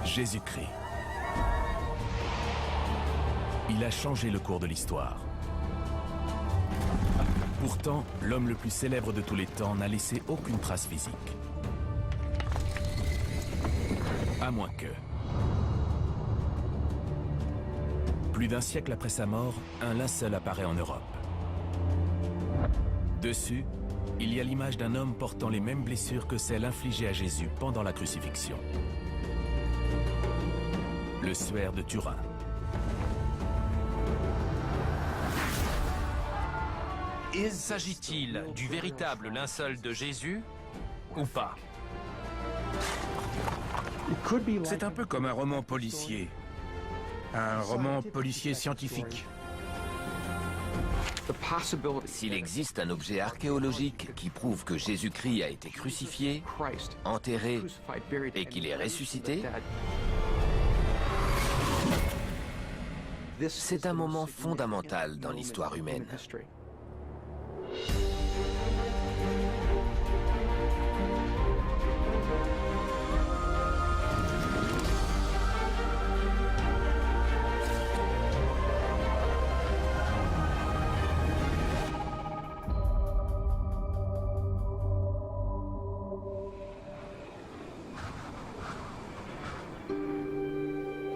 Jésus-Christ. Il a changé le cours de l'histoire. Pourtant, l'homme le plus célèbre de tous les temps n'a laissé aucune trace physique. À moins que... Plus d'un siècle après sa mort, un linceul apparaît en Europe. Dessus, il y a l'image d'un homme portant les mêmes blessures que celles infligées à Jésus pendant la crucifixion. Le suaire de Turin. S'agit-il du véritable linceul de Jésus ou pas? C'est un peu comme un roman policier. Un roman policier scientifique. S'il existe un objet archéologique qui prouve que Jésus-Christ a été crucifié, enterré et qu'il est ressuscité, c'est un moment fondamental dans l'histoire humaine.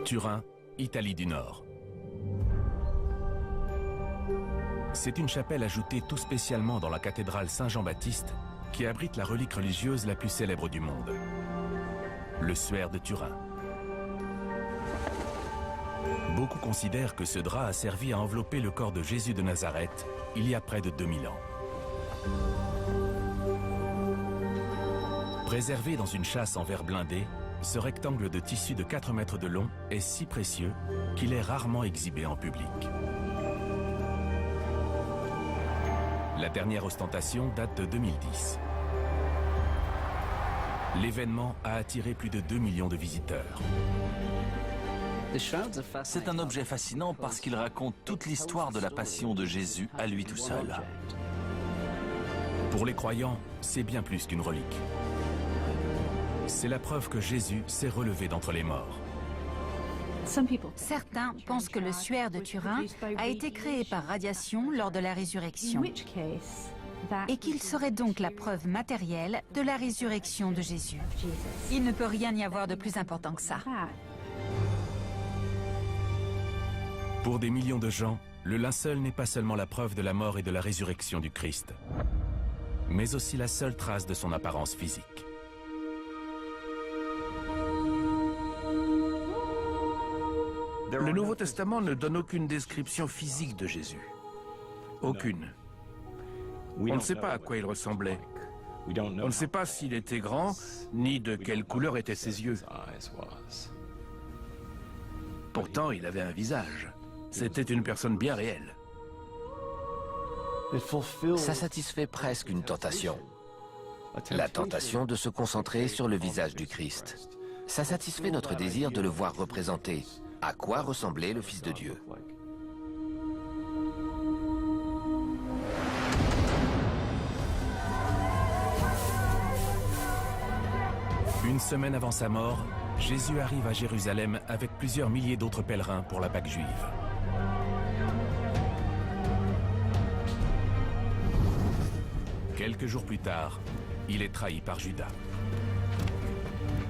Turin, Italie du Nord. C'est une chapelle ajoutée tout spécialement dans la cathédrale Saint-Jean-Baptiste qui abrite la relique religieuse la plus célèbre du monde, le suaire de Turin. Beaucoup considèrent que ce drap a servi à envelopper le corps de Jésus de Nazareth il y a près de 2000 ans. Préservé dans une châsse en verre blindé, ce rectangle de tissu de 4 mètres de long est si précieux qu'il est rarement exhibé en public. La dernière ostentation date de 2010. L'événement a attiré plus de 2 millions de visiteurs. C'est un objet fascinant parce qu'il raconte toute l'histoire de la passion de Jésus à lui tout seul. Pour les croyants, c'est bien plus qu'une relique. C'est la preuve que Jésus s'est relevé d'entre les morts. Certains pensent que le suaire de Turin a été créé par radiation lors de la résurrection et qu'il serait donc la preuve matérielle de la résurrection de Jésus. Il ne peut rien y avoir de plus important que ça. Pour des millions de gens, le linceul n'est pas seulement la preuve de la mort et de la résurrection du Christ, mais aussi la seule trace de son apparence physique. Le Nouveau Testament ne donne aucune description physique de Jésus. Aucune. On ne sait pas à quoi il ressemblait. On ne sait pas s'il était grand, ni de quelle couleur étaient ses yeux. Pourtant, il avait un visage. C'était une personne bien réelle. ça satisfait presque une tentation. La tentation de se concentrer sur le visage du Christ. Ça satisfait notre désir de le voir représenté. À quoi ressemblait le Fils de Dieu? Une semaine avant sa mort, Jésus arrive à Jérusalem avec plusieurs milliers d'autres pèlerins pour la Pâque juive. Quelques jours plus tard, il est trahi par Judas.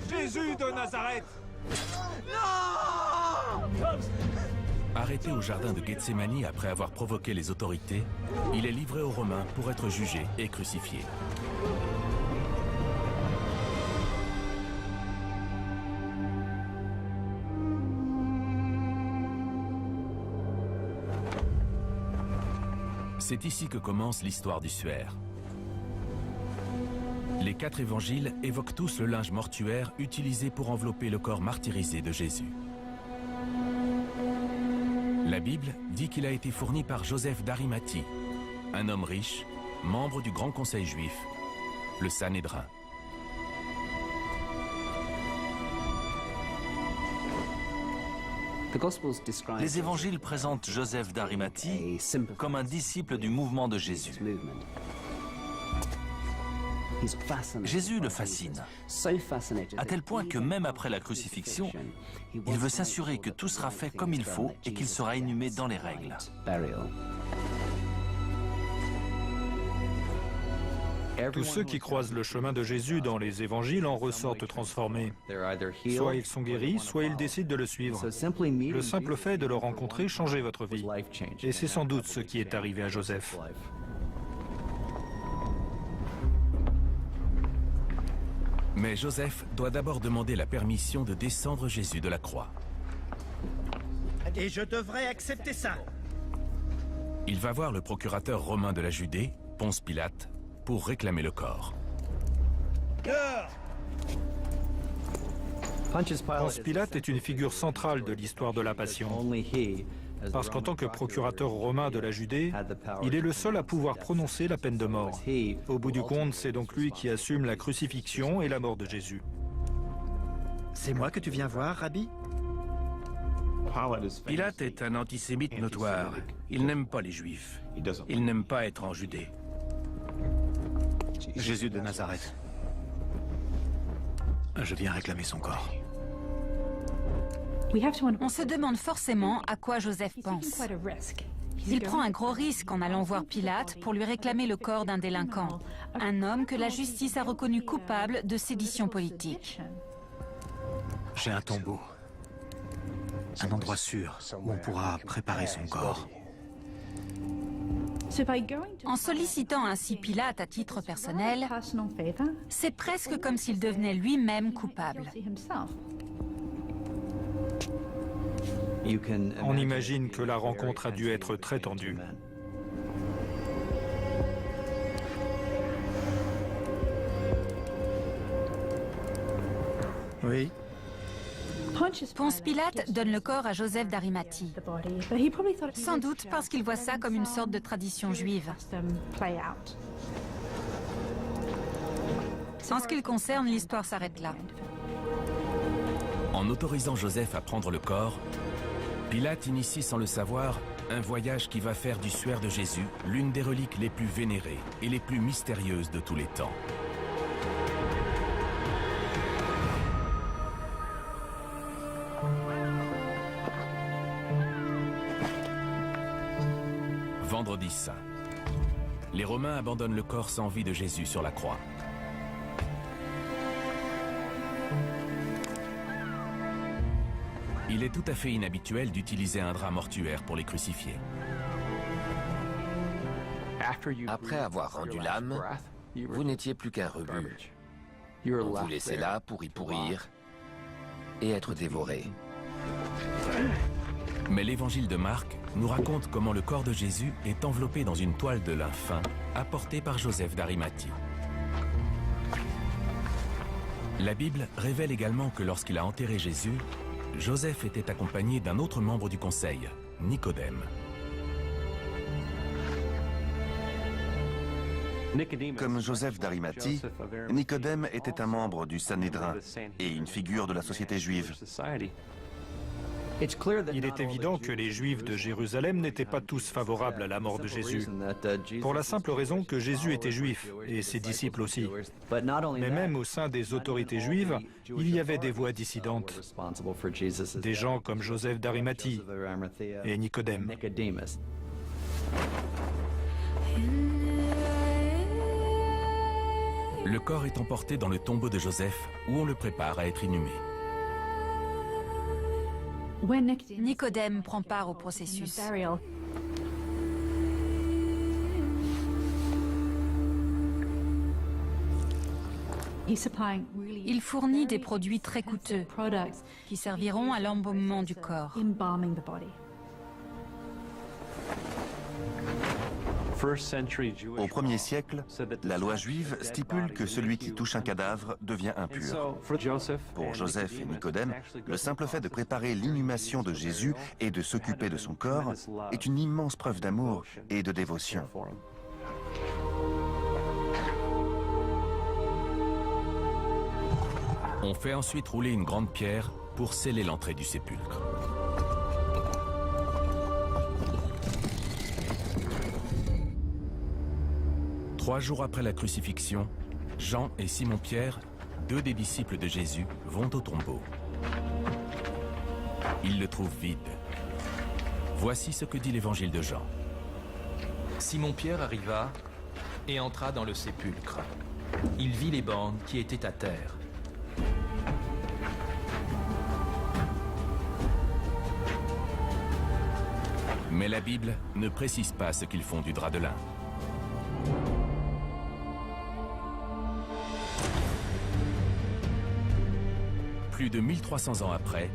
Jésus de Nazareth! Arrêté au jardin de Gethsémani après avoir provoqué les autorités, il est livré aux Romains pour être jugé et crucifié. C'est ici que commence l'histoire du suaire. Les 4 évangiles évoquent tous le linge mortuaire utilisé pour envelopper le corps martyrisé de Jésus. La Bible dit qu'il a été fourni par Joseph d'Arimathie, un homme riche, membre du Grand Conseil juif, le Sanhédrin. Les évangiles présentent Joseph d'Arimathie comme un disciple du mouvement de Jésus. Jésus le fascine, à tel point que même après la crucifixion, il veut s'assurer que tout sera fait comme il faut et qu'il sera inhumé dans les règles. Tous ceux qui croisent le chemin de Jésus dans les évangiles en ressortent transformés. Soit ils sont guéris, soit ils décident de le suivre. Le simple fait de le rencontrer changeait votre vie. Et c'est sans doute ce qui est arrivé à Joseph. Mais Joseph doit d'abord demander la permission de descendre Jésus de la croix. Et je devrais accepter ça. Il va voir le procurateur romain de la Judée, Ponce Pilate, pour réclamer le corps. Ponce Pilate est une figure centrale de l'histoire de la Passion. Parce qu'en tant que procurateur romain de la Judée, il est le seul à pouvoir prononcer la peine de mort. Au bout du compte, c'est donc lui qui assume la crucifixion et la mort de Jésus. C'est moi que tu viens voir, Rabbi? Pilate est un antisémite notoire. Il n'aime pas les Juifs. Il n'aime pas être en Judée. Jésus de Nazareth. Je viens réclamer son corps. On se demande forcément à quoi Joseph pense. Il prend un gros risque en allant voir Pilate pour lui réclamer le corps d'un délinquant, un homme que la justice a reconnu coupable de sédition politique. J'ai un tombeau. Un endroit sûr où on pourra préparer son corps. En sollicitant ainsi Pilate à titre personnel, c'est presque comme s'il devenait lui-même coupable. On imagine que la rencontre a dû être très tendue. Oui. Ponce Pilate donne le corps à Joseph d'Arimathie, sans doute parce qu'il voit ça comme une sorte de tradition juive. En ce qui le concerne, l'histoire s'arrête là. En autorisant Joseph à prendre le corps, Pilate initie sans le savoir un voyage qui va faire du suaire de Jésus l'une des reliques les plus vénérées et les plus mystérieuses de tous les temps. Vendredi saint. Les Romains abandonnent le corps sans vie de Jésus sur la croix. Il est tout à fait inhabituel d'utiliser un drap mortuaire pour les crucifier. Après avoir rendu l'âme, vous n'étiez plus qu'un rebut. On vous laissait là pour y pourrir et être dévoré. Mais l'évangile de Marc nous raconte comment le corps de Jésus est enveloppé dans une toile de lin fin apportée par Joseph d'Arimathie. La Bible révèle également que lorsqu'il a enterré Jésus, Joseph était accompagné d'un autre membre du conseil, Nicodème. Comme Joseph d'Arimathie, Nicodème était un membre du Sanhédrin et une figure de la société juive. Il est évident que les Juifs de Jérusalem n'étaient pas tous favorables à la mort de Jésus, pour la simple raison que Jésus était juif, et ses disciples aussi. Mais même au sein des autorités juives, il y avait des voix dissidentes, des gens comme Joseph d'Arimathie et Nicodème. Le corps est emporté dans le tombeau de Joseph, où on le prépare à être inhumé. Nicodème prend part au processus. Il fournit des produits très coûteux qui serviront à l'embaumement du corps. Au 1er siècle, la loi juive stipule que celui qui touche un cadavre devient impur. Pour Joseph et Nicodème, le simple fait de préparer l'inhumation de Jésus et de s'occuper de son corps est une immense preuve d'amour et de dévotion. On fait ensuite rouler une grande pierre pour sceller l'entrée du sépulcre. « 3 jours après la crucifixion, Jean et Simon-Pierre, deux des disciples de Jésus, vont au tombeau. Ils le trouvent vide. Voici ce que dit l'évangile de Jean. Simon-Pierre arriva et entra dans le sépulcre. Il vit les bandes qui étaient à terre. Mais la Bible ne précise pas ce qu'ils font du drap de lin. Plus de 1300 ans après,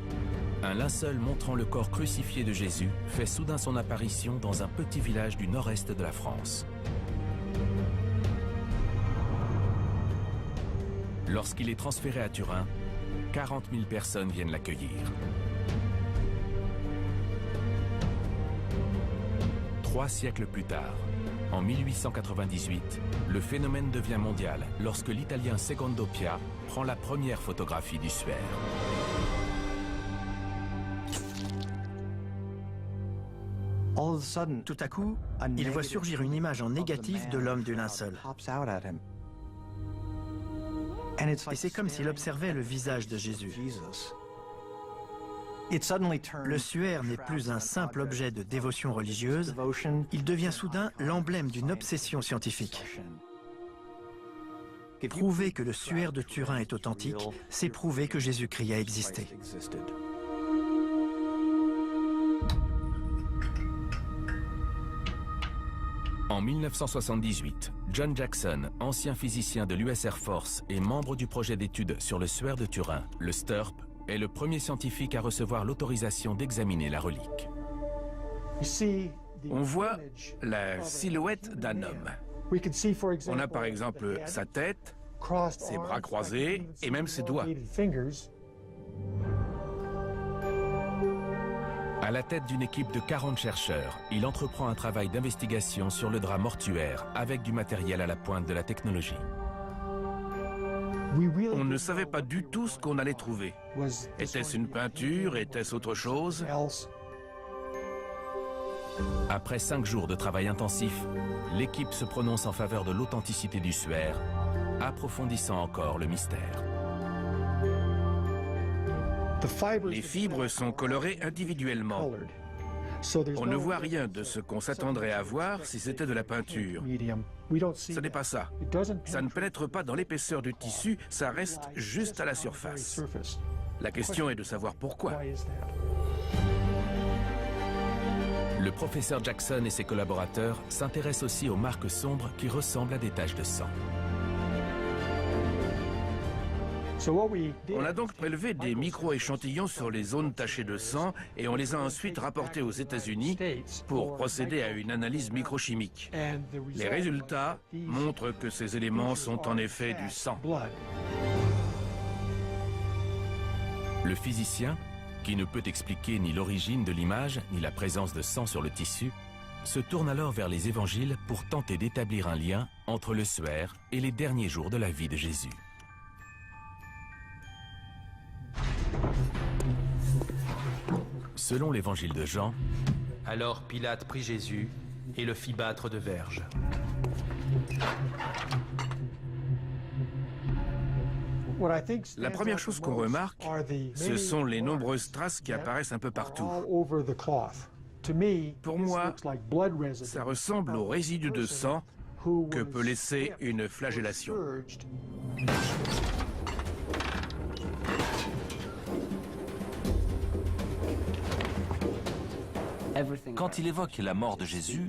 un linceul montrant le corps crucifié de Jésus fait soudain son apparition dans un petit village du nord-est de la France. Lorsqu'il est transféré à Turin, 40 000 personnes viennent l'accueillir. 3 siècles plus tard, en 1898, le phénomène devient mondial lorsque l'Italien Secondo Pia prend la première photographie du suaire. Tout à coup, il voit surgir une image en négatif de l'homme du linceul. Et c'est comme s'il observait le visage de Jésus. Le suaire n'est plus un simple objet de dévotion religieuse, il devient soudain l'emblème d'une obsession scientifique. Prouver que le suaire de Turin est authentique, c'est prouver que Jésus-Christ a existé. En 1978, John Jackson, ancien physicien de l'US Air Force et membre du projet d'études sur le suaire de Turin, le STURP, est le premier scientifique à recevoir l'autorisation d'examiner la relique. On voit la silhouette d'un homme. On a par exemple sa tête, ses bras croisés et même ses doigts. À la tête d'une équipe de 40 chercheurs, il entreprend un travail d'investigation sur le drap mortuaire avec du matériel à la pointe de la technologie. On ne savait pas du tout ce qu'on allait trouver. Était-ce une peinture? Était-ce autre chose? Après 5 jours de travail intensif, l'équipe se prononce en faveur de l'authenticité du suaire, approfondissant encore le mystère. Les fibres sont colorées individuellement. On ne voit rien de ce qu'on s'attendrait à voir si c'était de la peinture. Ce n'est pas ça. Ça ne pénètre pas dans l'épaisseur du tissu, ça reste juste à la surface. La question est de savoir pourquoi. Le professeur Jackson et ses collaborateurs s'intéressent aussi aux marques sombres qui ressemblent à des taches de sang. On a donc prélevé des micro-échantillons sur les zones tachées de sang et on les a ensuite rapportés aux États-Unis pour procéder à une analyse microchimique. Les résultats montrent que ces éléments sont en effet du sang. Le physicien, qui ne peut expliquer ni l'origine de l'image ni la présence de sang sur le tissu, se tourne alors vers les évangiles pour tenter d'établir un lien entre le suaire et les derniers jours de la vie de Jésus. Selon l'évangile de Jean, alors Pilate prit Jésus et le fit battre de verges. La première chose qu'on remarque, ce sont les nombreuses traces qui apparaissent un peu partout. Pour moi, ça ressemble au résidu de sang que peut laisser une flagellation. Quand il évoque la mort de Jésus,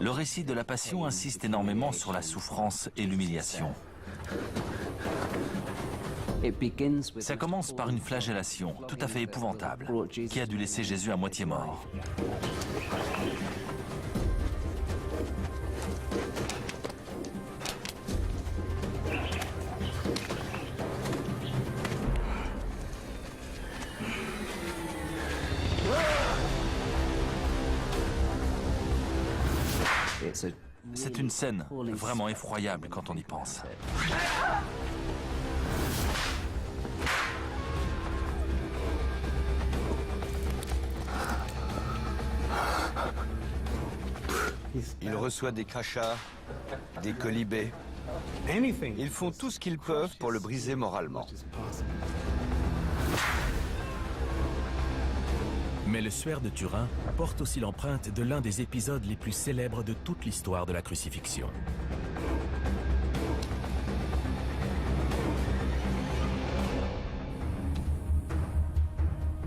le récit de la Passion insiste énormément sur la souffrance et l'humiliation. Ça commence par une flagellation tout à fait épouvantable, qui a dû laisser Jésus à moitié mort. C'est une scène vraiment effroyable quand on y pense. Il reçoit des crachats, des colibés, Ils font tout ce qu'ils peuvent pour le briser moralement. Mais le suaire de Turin porte aussi l'empreinte de l'un des épisodes les plus célèbres de toute l'histoire de la crucifixion.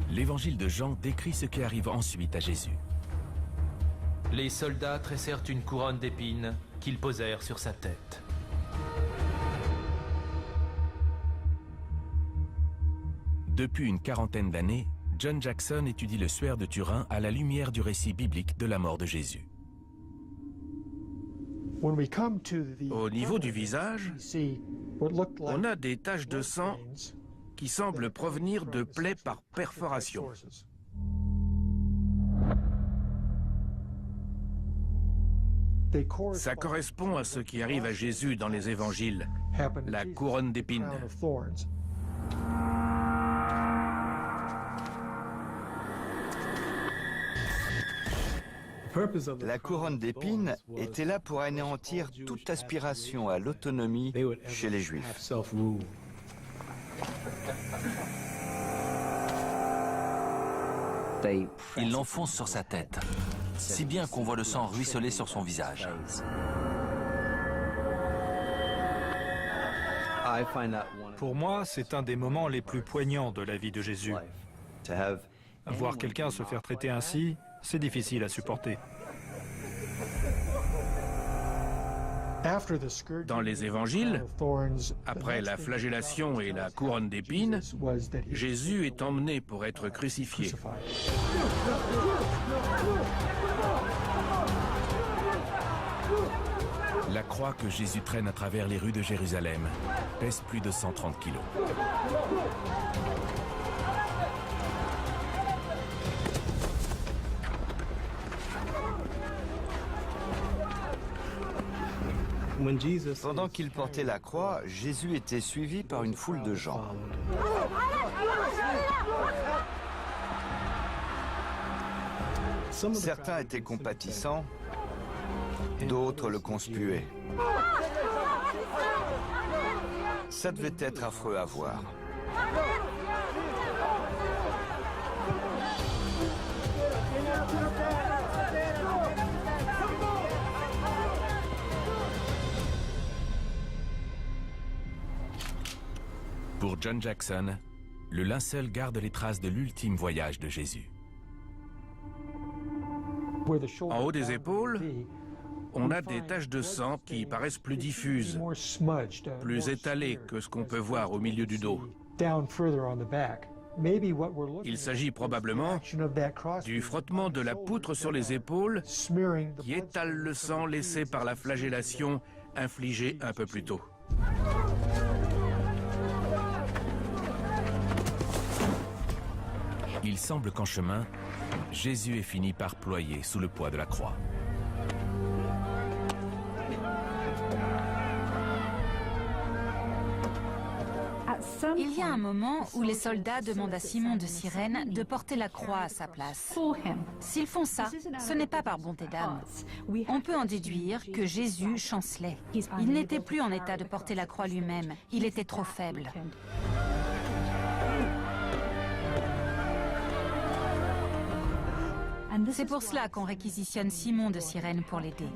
L'évangile de Jean décrit ce qui arrive ensuite à Jésus. Les soldats tressèrent une couronne d'épines qu'ils posèrent sur sa tête. Depuis une quarantaine d'années, John Jackson étudie le suaire de Turin à la lumière du récit biblique de la mort de Jésus. Au niveau du visage, on a des taches de sang qui semblent provenir de plaies par perforation. Ça correspond à ce qui arrive à Jésus dans les évangiles, la couronne d'épines. La couronne d'épines était là pour anéantir toute aspiration à l'autonomie chez les Juifs. Ils l'enfoncent sur sa tête, si bien qu'on voit le sang ruisseler sur son visage. Pour moi, c'est un des moments les plus poignants de la vie de Jésus. Voir quelqu'un se faire traiter ainsi, c'est difficile à supporter. Dans les évangiles, après la flagellation et la couronne d'épines, Jésus est emmené pour être crucifié. La croix que Jésus traîne à travers les rues de Jérusalem pèse plus de 130 kilos. Pendant qu'il portait la croix, Jésus était suivi par une foule de gens. Certains étaient compatissants, d'autres le conspuaient. Ça devait être affreux à voir. Pour John Jackson, le linceul garde les traces de l'ultime voyage de Jésus. En haut des épaules, on a des taches de sang qui paraissent plus diffuses, plus étalées que ce qu'on peut voir au milieu du dos. Il s'agit probablement du frottement de la poutre sur les épaules qui étale le sang laissé par la flagellation infligée un peu plus tôt. Il semble qu'en chemin, Jésus ait fini par ployer sous le poids de la croix. Il y a un moment où les soldats demandent à Simon de Cyrène de porter la croix à sa place. S'ils font ça, ce n'est pas par bonté d'âme. On peut en déduire que Jésus chancelait. Il n'était plus en état de porter la croix lui-même. Il était trop faible. C'est pour cela qu'on réquisitionne Simon de Cyrène pour l'aider.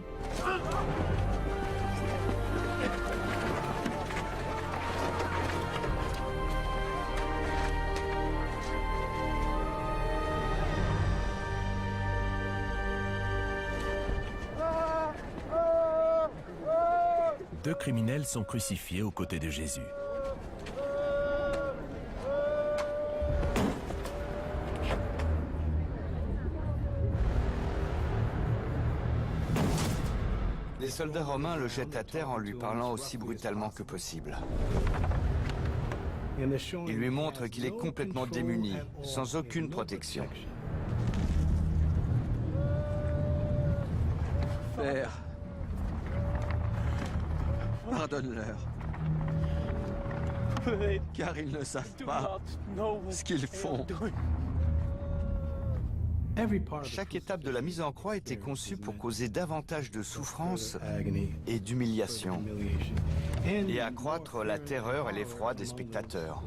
Deux criminels sont crucifiés aux côtés de Jésus. Les soldats romains le jettent à terre en lui parlant aussi brutalement que possible. Ils lui montrent qu'il est complètement démuni, sans aucune protection. Père, pardonne-leur, car ils ne savent pas ce qu'ils font. Chaque étape de la mise en croix était conçue pour causer davantage de souffrance et d'humiliation et accroître la terreur et l'effroi des spectateurs.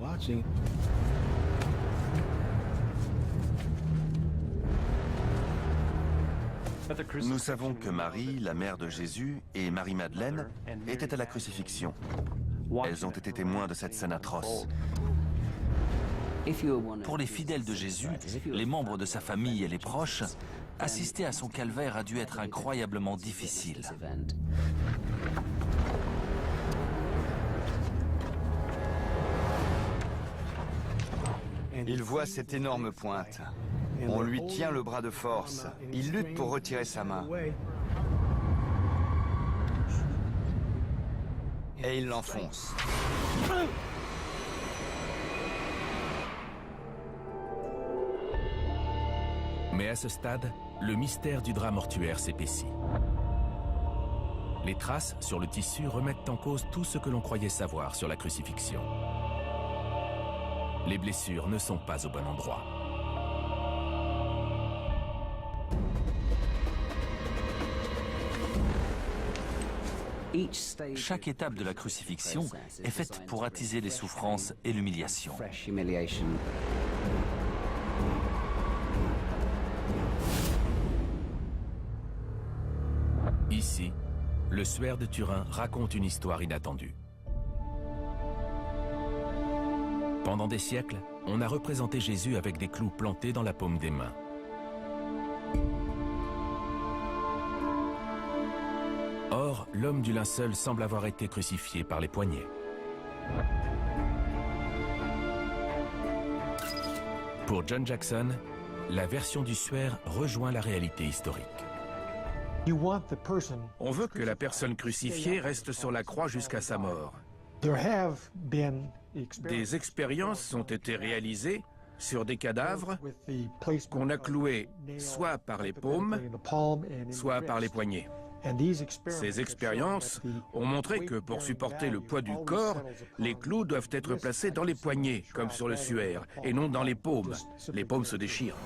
Nous savons que Marie, la mère de Jésus, et Marie-Madeleine étaient à la crucifixion. Elles ont été témoins de cette scène atroce. Pour les fidèles de Jésus, les membres de sa famille et les proches, assister à son calvaire a dû être incroyablement difficile. Il voit cette énorme pointe. On lui tient le bras de force. Il lutte pour retirer sa main. Et il l'enfonce. Mais à ce stade, le mystère du drap mortuaire s'épaissit. Les traces sur le tissu remettent en cause tout ce que l'on croyait savoir sur la crucifixion. Les blessures ne sont pas au bon endroit. Chaque étape de la crucifixion est faite pour attiser les souffrances et l'humiliation. Ici, le Suaire de Turin raconte une histoire inattendue. Pendant des siècles, on a représenté Jésus avec des clous plantés dans la paume des mains. Or, l'homme du linceul semble avoir été crucifié par les poignets. Pour John Jackson, la version du Suaire rejoint la réalité historique. On veut que la personne crucifiée reste sur la croix jusqu'à sa mort. Des expériences ont été réalisées sur des cadavres qu'on a cloués soit par les paumes, soit par les poignets. Ces expériences ont montré que pour supporter le poids du corps, les clous doivent être placés dans les poignets, comme sur le suaire, et non dans les paumes. Les paumes se déchirent.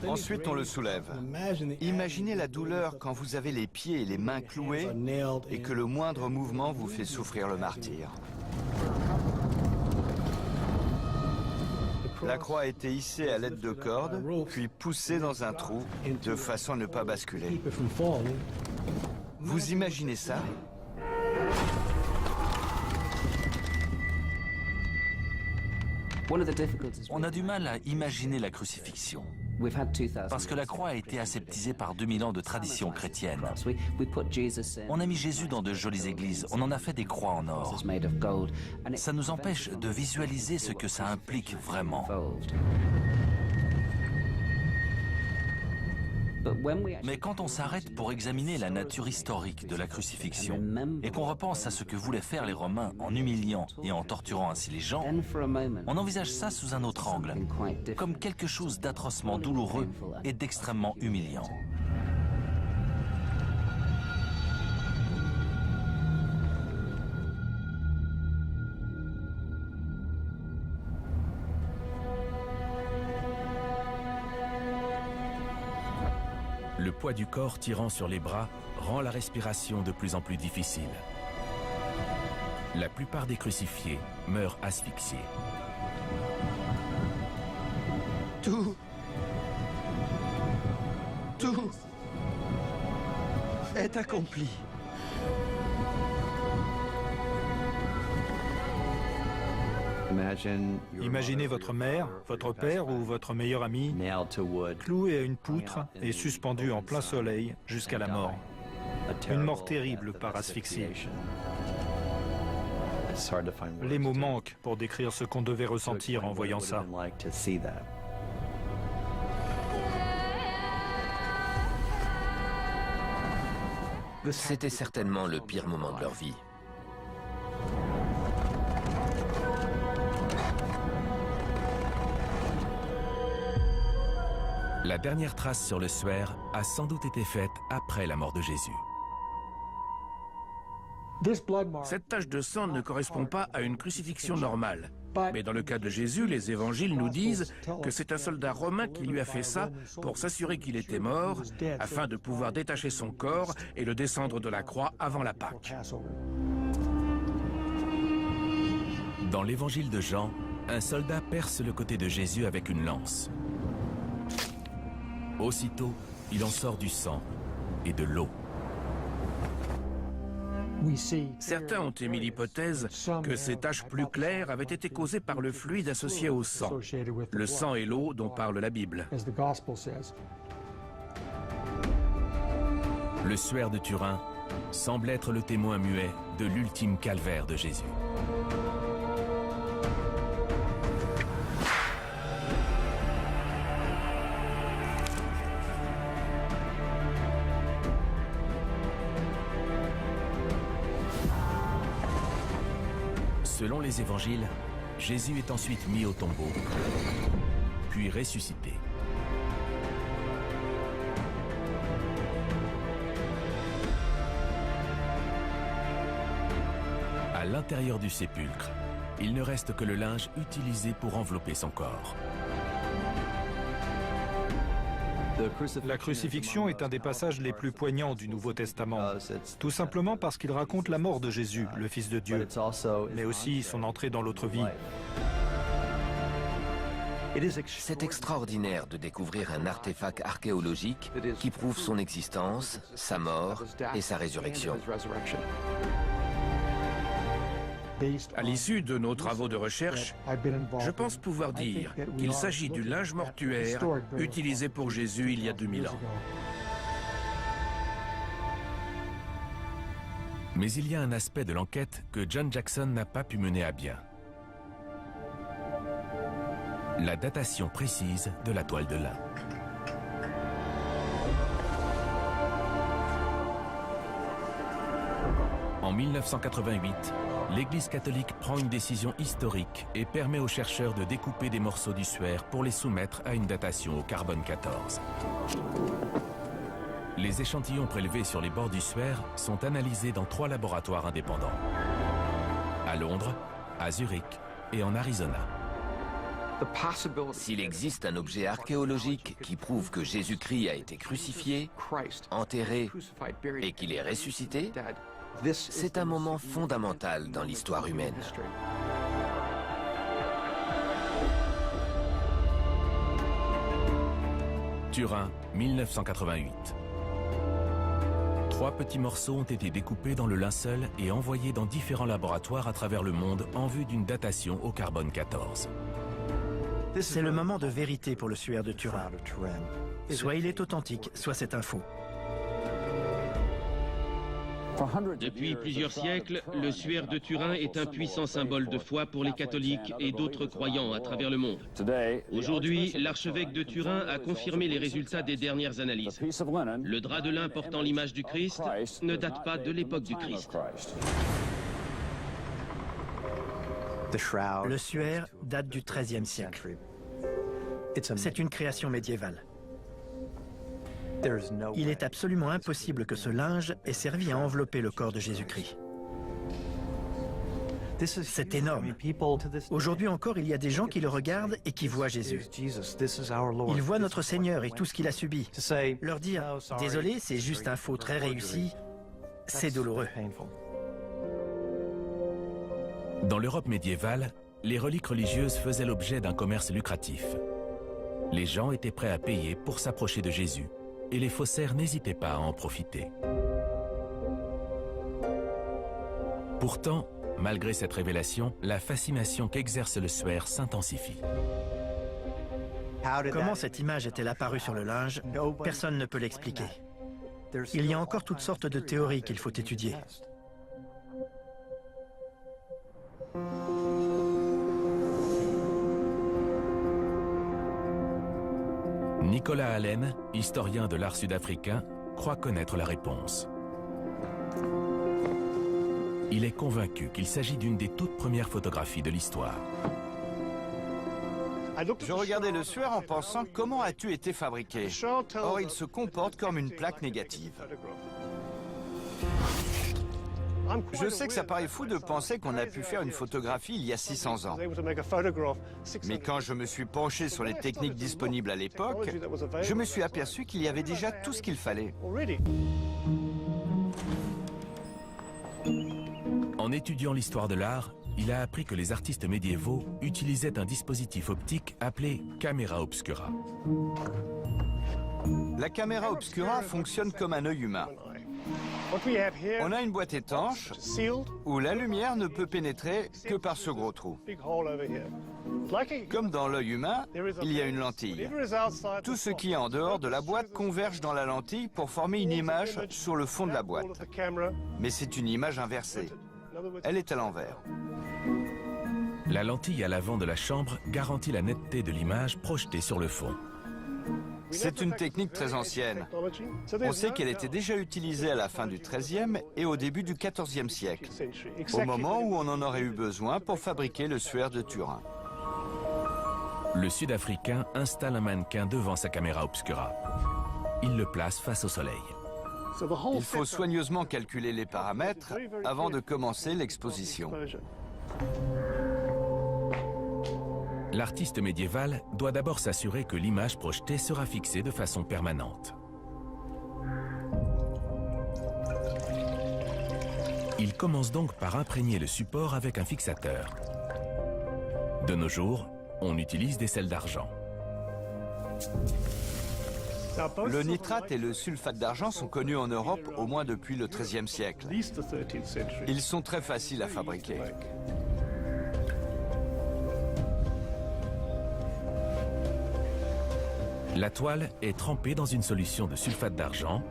Ensuite, on le soulève. Imaginez la douleur quand vous avez les pieds et les mains cloués et que le moindre mouvement vous fait souffrir le martyre. La croix a été hissée à l'aide de cordes, puis poussée dans un trou, de façon à ne pas basculer. Vous imaginez ça ? On a du mal à imaginer la crucifixion, parce que la croix a été aseptisée par 2000 ans de tradition chrétienne. On a mis Jésus dans de jolies églises, on en a fait des croix en or. Ça nous empêche de visualiser ce que ça implique vraiment. Mais quand on s'arrête pour examiner la nature historique de la crucifixion et qu'on repense à ce que voulaient faire les Romains en humiliant et en torturant ainsi les gens, on envisage ça sous un autre angle, comme quelque chose d'atrocement douloureux et d'extrêmement humiliant. Le poids du corps tirant sur les bras rend la respiration de plus en plus difficile. La plupart des crucifiés meurent asphyxiés. Tout est accompli. Imaginez votre mère, votre père ou votre meilleur ami cloué à une poutre et suspendu en plein soleil jusqu'à la mort. Une mort terrible par asphyxie. Les mots manquent pour décrire ce qu'on devait ressentir en voyant ça. C'était certainement le pire moment de leur vie. La dernière trace sur le suaire a sans doute été faite après la mort de Jésus. Cette tache de sang ne correspond pas à une crucifixion normale. Mais dans le cas de Jésus, les évangiles nous disent que c'est un soldat romain qui lui a fait ça pour s'assurer qu'il était mort, afin de pouvoir détacher son corps et le descendre de la croix avant la Pâque. Dans l'évangile de Jean, un soldat perce le côté de Jésus avec une lance. Aussitôt, il en sort du sang et de l'eau. Certains ont émis l'hypothèse que ces taches plus claires avaient été causées par le fluide associé au sang, le sang et l'eau dont parle la Bible. Le suaire de Turin semble être le témoin muet de l'ultime calvaire de Jésus. Selon les évangiles, Jésus est ensuite mis au tombeau, puis ressuscité. À l'intérieur du sépulcre, il ne reste que le linge utilisé pour envelopper son corps. La crucifixion est un des passages les plus poignants du Nouveau Testament, tout simplement parce qu'il raconte la mort de Jésus, le Fils de Dieu, mais aussi son entrée dans l'autre vie. C'est extraordinaire de découvrir un artefact archéologique qui prouve son existence, sa mort et sa résurrection. À l'issue de nos travaux de recherche, je pense pouvoir dire qu'il s'agit du linge mortuaire utilisé pour Jésus il y a 2000 ans. Mais il y a un aspect de l'enquête que John Jackson n'a pas pu mener à bien. La datation précise de la toile de lin. En 1988, l'Église catholique prend une décision historique et permet aux chercheurs de découper des morceaux du suaire pour les soumettre à une datation au carbone 14. Les échantillons prélevés sur les bords du suaire sont analysés dans 3 laboratoires indépendants. À Londres, à Zurich et en Arizona. S'il existe un objet archéologique qui prouve que Jésus-Christ a été crucifié, enterré et qu'il est ressuscité, c'est un moment fondamental dans l'histoire humaine. Turin, 1988. 3 petits morceaux ont été découpés dans le linceul et envoyés dans différents laboratoires à travers le monde en vue d'une datation au carbone 14. C'est le moment de vérité pour le suaire de Turin. Soit il est authentique, soit c'est un faux. Depuis plusieurs siècles, le suaire de Turin est un puissant symbole de foi pour les catholiques et d'autres croyants à travers le monde. Aujourd'hui, l'archevêque de Turin a confirmé les résultats des dernières analyses. Le drap de lin portant l'image du Christ ne date pas de l'époque du Christ. Le suaire date du XIIIe siècle. C'est une création médiévale. Il est absolument impossible que ce linge ait servi à envelopper le corps de Jésus-Christ. C'est énorme. Aujourd'hui encore, il y a des gens qui le regardent et qui voient Jésus. Ils voient notre Seigneur et tout ce qu'il a subi. Leur dire « Désolé, c'est juste un faux très réussi », c'est douloureux. Dans l'Europe médiévale, les reliques religieuses faisaient l'objet d'un commerce lucratif. Les gens étaient prêts à payer pour s'approcher de Jésus, et les faussaires n'hésitaient pas à en profiter. Pourtant, malgré cette révélation, la fascination qu'exerce le suaire s'intensifie. Comment cette image est-elle apparue sur le linge? Personne ne peut l'expliquer. Il y a encore toutes sortes de théories qu'il faut étudier. Nicolas Allen, historien de l'art sud-africain, croit connaître la réponse. Il est convaincu qu'il s'agit d'une des toutes premières photographies de l'histoire. Je regardais le suaire en pensant comment as-tu été fabriqué. Or, il se comporte comme une plaque négative. Je sais que ça paraît fou de penser qu'on a pu faire une photographie il y a 600 ans. Mais quand je me suis penché sur les techniques disponibles à l'époque, je me suis aperçu qu'il y avait déjà tout ce qu'il fallait. En étudiant l'histoire de l'art, il a appris que les artistes médiévaux utilisaient un dispositif optique appelé caméra obscura. La caméra obscura fonctionne comme un œil humain. On a une boîte étanche où la lumière ne peut pénétrer que par ce gros trou. Comme dans l'œil humain, il y a une lentille. Tout ce qui est en dehors de la boîte converge dans la lentille pour former une image sur le fond de la boîte. Mais c'est une image inversée. Elle est à l'envers. La lentille à l'avant de la chambre garantit la netteté de l'image projetée sur le fond. C'est une technique très ancienne. On sait qu'elle était déjà utilisée à la fin du XIIIe et au début du XIVe siècle, au moment où on en aurait eu besoin pour fabriquer le suaire de Turin. Le Sud-Africain installe un mannequin devant sa caméra obscura. Il le place face au soleil. Il faut soigneusement calculer les paramètres avant de commencer l'exposition. L'artiste médiéval doit d'abord s'assurer que l'image projetée sera fixée de façon permanente. Il commence donc par imprégner le support avec un fixateur. De nos jours, on utilise des sels d'argent. Le nitrate et le sulfate d'argent sont connus en Europe au moins depuis le XIIIe siècle. Ils sont très faciles à fabriquer. La toile est trempée dans une solution de sulfate d'argent,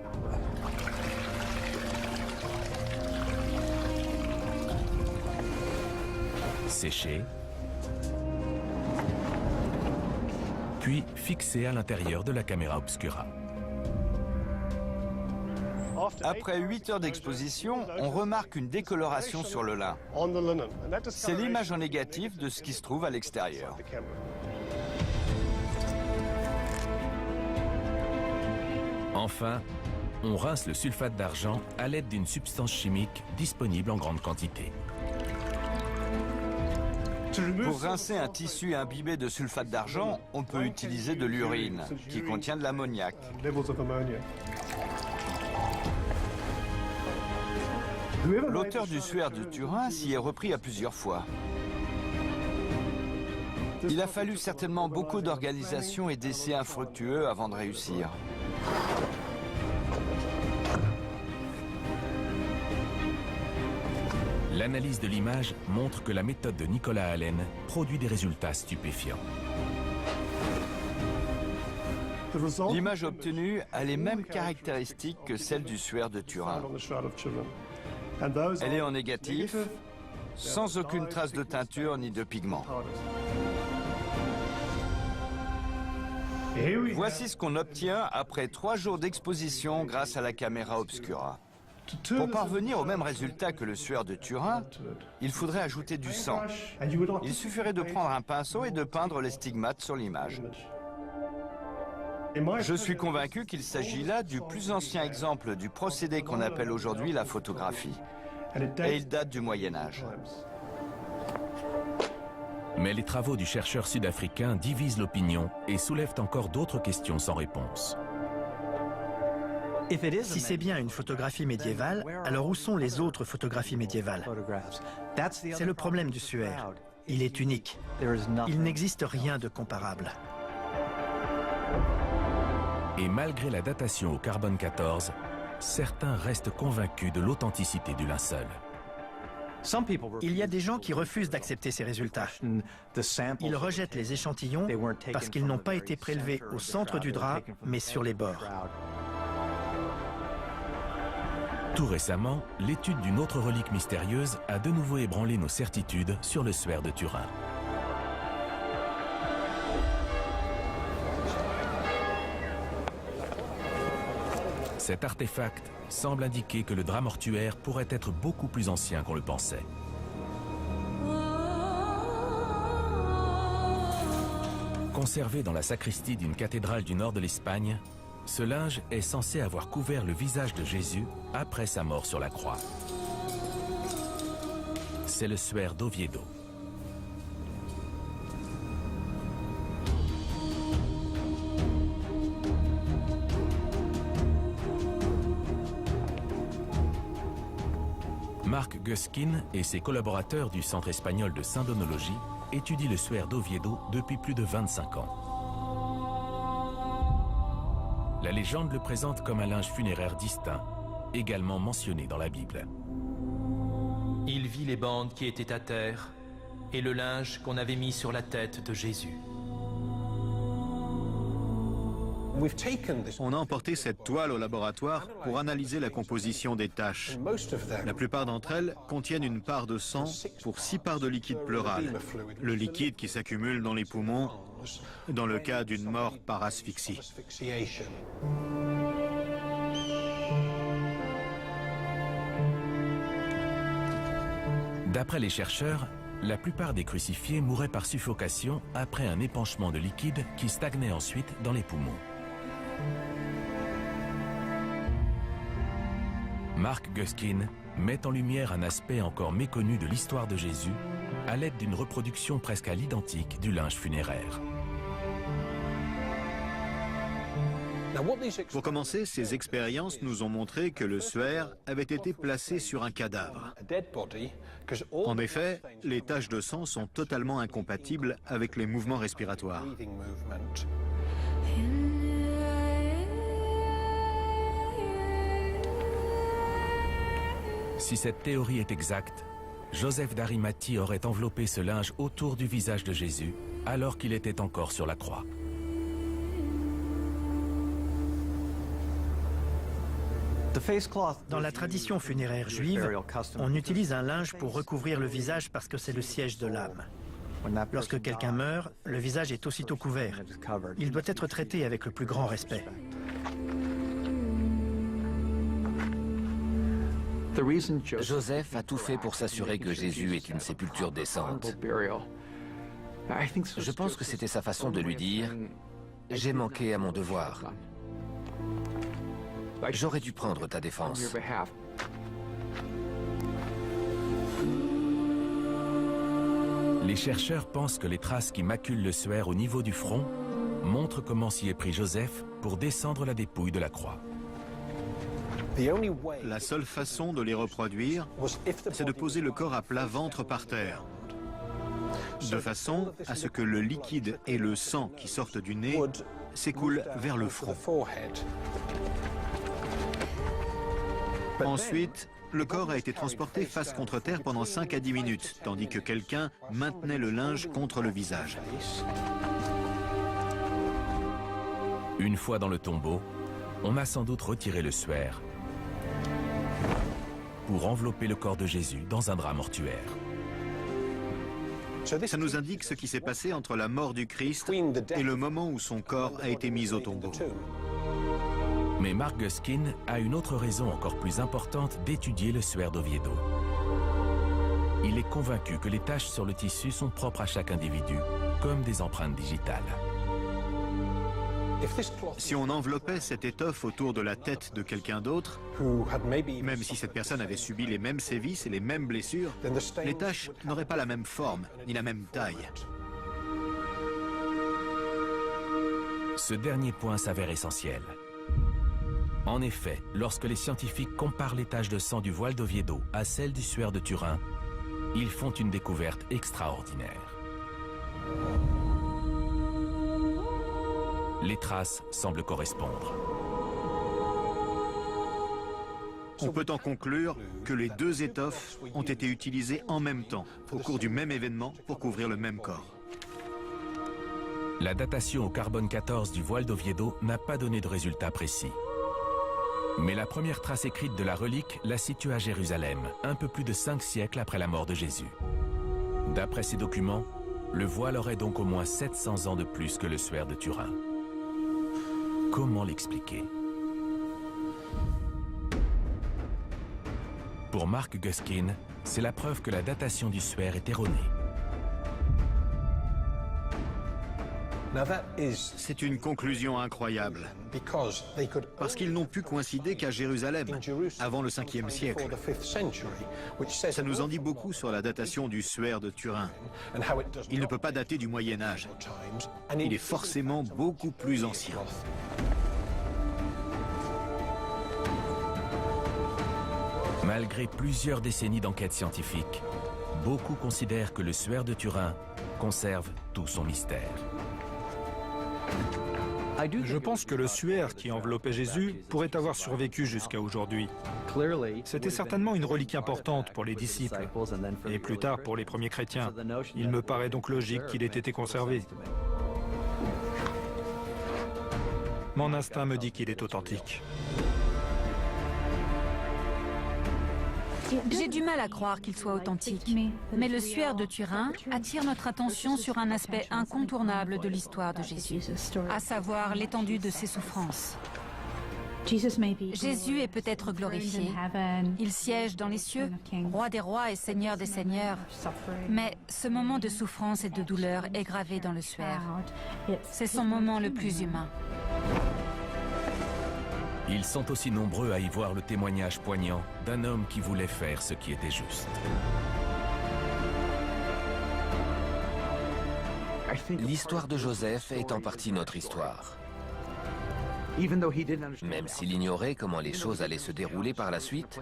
séchée, puis fixée à l'intérieur de la caméra obscura. Après 8 heures d'exposition, on remarque une décoloration sur le lin. C'est l'image en négatif de ce qui se trouve à l'extérieur. Enfin, on rince le sulfate d'argent à l'aide d'une substance chimique disponible en grande quantité. Pour rincer un tissu imbibé de sulfate d'argent, on peut utiliser de l'urine, qui contient de l'ammoniac. L'auteur du suaire de Turin s'y est repris à plusieurs fois. Il a fallu certainement beaucoup d'organisation et d'essais infructueux avant de réussir. L'analyse de l'image montre que la méthode de Nicolas Allen produit des résultats stupéfiants. L'image obtenue a les mêmes caractéristiques que celle du suaire de Turin. Elle est en négatif, sans aucune trace de teinture ni de pigment. Voici ce qu'on obtient après 3 jours d'exposition grâce à la caméra obscura. Pour parvenir au même résultat que le suaire de Turin, il faudrait ajouter du sang. Il suffirait de prendre un pinceau et de peindre les stigmates sur l'image. Je suis convaincu qu'il s'agit là du plus ancien exemple du procédé qu'on appelle aujourd'hui la photographie. Et il date du Moyen-Âge. Mais les travaux du chercheur sud-africain divisent l'opinion et soulèvent encore d'autres questions sans réponse. Si c'est bien une photographie médiévale, alors où sont les autres photographies médiévales? C'est le problème du suaire. Il est unique. Il n'existe rien de comparable. Et malgré la datation au carbone 14, certains restent convaincus de l'authenticité du linceul. Il y a des gens qui refusent d'accepter ces résultats. Ils rejettent les échantillons parce qu'ils n'ont pas été prélevés au centre du drap, mais sur les bords. Tout récemment, l'étude d'une autre relique mystérieuse a de nouveau ébranlé nos certitudes sur le suaire de Turin. Cet artefact semble indiquer que le drap mortuaire pourrait être beaucoup plus ancien qu'on le pensait. Conservé dans la sacristie d'une cathédrale du nord de l'Espagne, ce linge est censé avoir couvert le visage de Jésus après sa mort sur la croix. c'est le suaire d'Oviedo. Marc Guskin et ses collaborateurs du Centre espagnol de syndonologie étudient le suaire d'Oviedo depuis plus de 25 ans. La légende le présente comme un linge funéraire distinct, également mentionné dans la Bible. Il vit les bandes qui étaient à terre et le linge qu'on avait mis sur la tête de Jésus. On a emporté cette toile au laboratoire pour analyser la composition des taches. La plupart d'entre elles contiennent une part de sang pour 6 parts de liquide pleural, le liquide qui s'accumule dans les poumons dans le cas d'une mort par asphyxie. D'après les chercheurs, la plupart des crucifiés mouraient par suffocation après un épanchement de liquide qui stagnait ensuite dans les poumons. Marc Guskin met en lumière un aspect encore méconnu de l'histoire de Jésus à l'aide d'une reproduction presque à l'identique du linge funéraire. Pour commencer, ces expériences nous ont montré que le suaire avait été placé sur un cadavre. En effet, les taches de sang sont totalement incompatibles avec les mouvements respiratoires. Si cette théorie est exacte, Joseph d'Arimathie aurait enveloppé ce linge autour du visage de Jésus alors qu'il était encore sur la croix. Dans la tradition funéraire juive, on utilise un linge pour recouvrir le visage parce que c'est le siège de l'âme. Lorsque quelqu'un meurt, le visage est aussitôt couvert. Il doit être traité avec le plus grand respect. Joseph a tout fait pour s'assurer que Jésus est une sépulture décente. Je pense que c'était sa façon de lui dire « J'ai manqué à mon devoir. J'aurais dû prendre ta défense. » Les chercheurs pensent que les traces qui maculent le suaire au niveau du front montrent comment s'y est pris Joseph pour descendre la dépouille de la croix. La seule façon de les reproduire, c'est de poser le corps à plat ventre par terre, de façon à ce que le liquide et le sang qui sortent du nez s'écoulent vers le front. Ensuite, le corps a été transporté face contre terre pendant 5 à 10 minutes, tandis que quelqu'un maintenait le linge contre le visage. Une fois dans le tombeau, on a sans doute retiré le suaire pour envelopper le corps de Jésus dans un drap mortuaire. Ça nous indique ce qui s'est passé entre la mort du Christ et le moment où son corps a été mis au tombeau. Mais Marc Guskin a une autre raison encore plus importante d'étudier le suaire d'Oviedo. Il est convaincu que les taches sur le tissu sont propres à chaque individu, comme des empreintes digitales. Si on enveloppait cette étoffe autour de la tête de quelqu'un d'autre, même si cette personne avait subi les mêmes sévices et les mêmes blessures, les taches n'auraient pas la même forme, ni la même taille. Ce dernier point s'avère essentiel. En effet, lorsque les scientifiques comparent les taches de sang du voile d'Oviedo à celles du suaire de Turin, ils font une découverte extraordinaire. Les traces semblent correspondre. On peut en conclure que les deux étoffes ont été utilisées en même temps, au cours du même événement, pour couvrir le même corps. La datation au carbone 14 du voile d'Oviedo n'a pas donné de résultat précis. Mais la première trace écrite de la relique la situe à Jérusalem, un peu plus de 5 siècles après la mort de Jésus. D'après ces documents, le voile aurait donc au moins 700 ans de plus que le suaire de Turin. Comment l'expliquer? Pour Marc Guskin, c'est la preuve que la datation du suaire est erronée. C'est une conclusion incroyable, parce qu'ils n'ont pu coïncider qu'à Jérusalem, avant le 5e siècle. Ça nous en dit beaucoup sur la datation du suaire de Turin. Il ne peut pas dater du Moyen Âge. Il est forcément beaucoup plus ancien. Malgré plusieurs décennies d'enquête scientifique, beaucoup considèrent que le suaire de Turin conserve tout son mystère. Je pense que le suaire qui enveloppait Jésus pourrait avoir survécu jusqu'à aujourd'hui. C'était certainement une relique importante pour les disciples, et plus tard pour les premiers chrétiens. Il me paraît donc logique qu'il ait été conservé. Mon instinct me dit qu'il est authentique. J'ai du mal à croire qu'il soit authentique, mais le suaire de Turin attire notre attention sur un aspect incontournable de l'histoire de Jésus, à savoir l'étendue de ses souffrances. Jésus est peut-être glorifié, il siège dans les cieux, roi des rois et seigneur des seigneurs, mais ce moment de souffrance et de douleur est gravé dans le suaire. C'est son moment le plus humain. Ils sont aussi nombreux à y voir le témoignage poignant d'un homme qui voulait faire ce qui était juste. L'histoire de Joseph est en partie notre histoire. Même s'il ignorait comment les choses allaient se dérouler par la suite,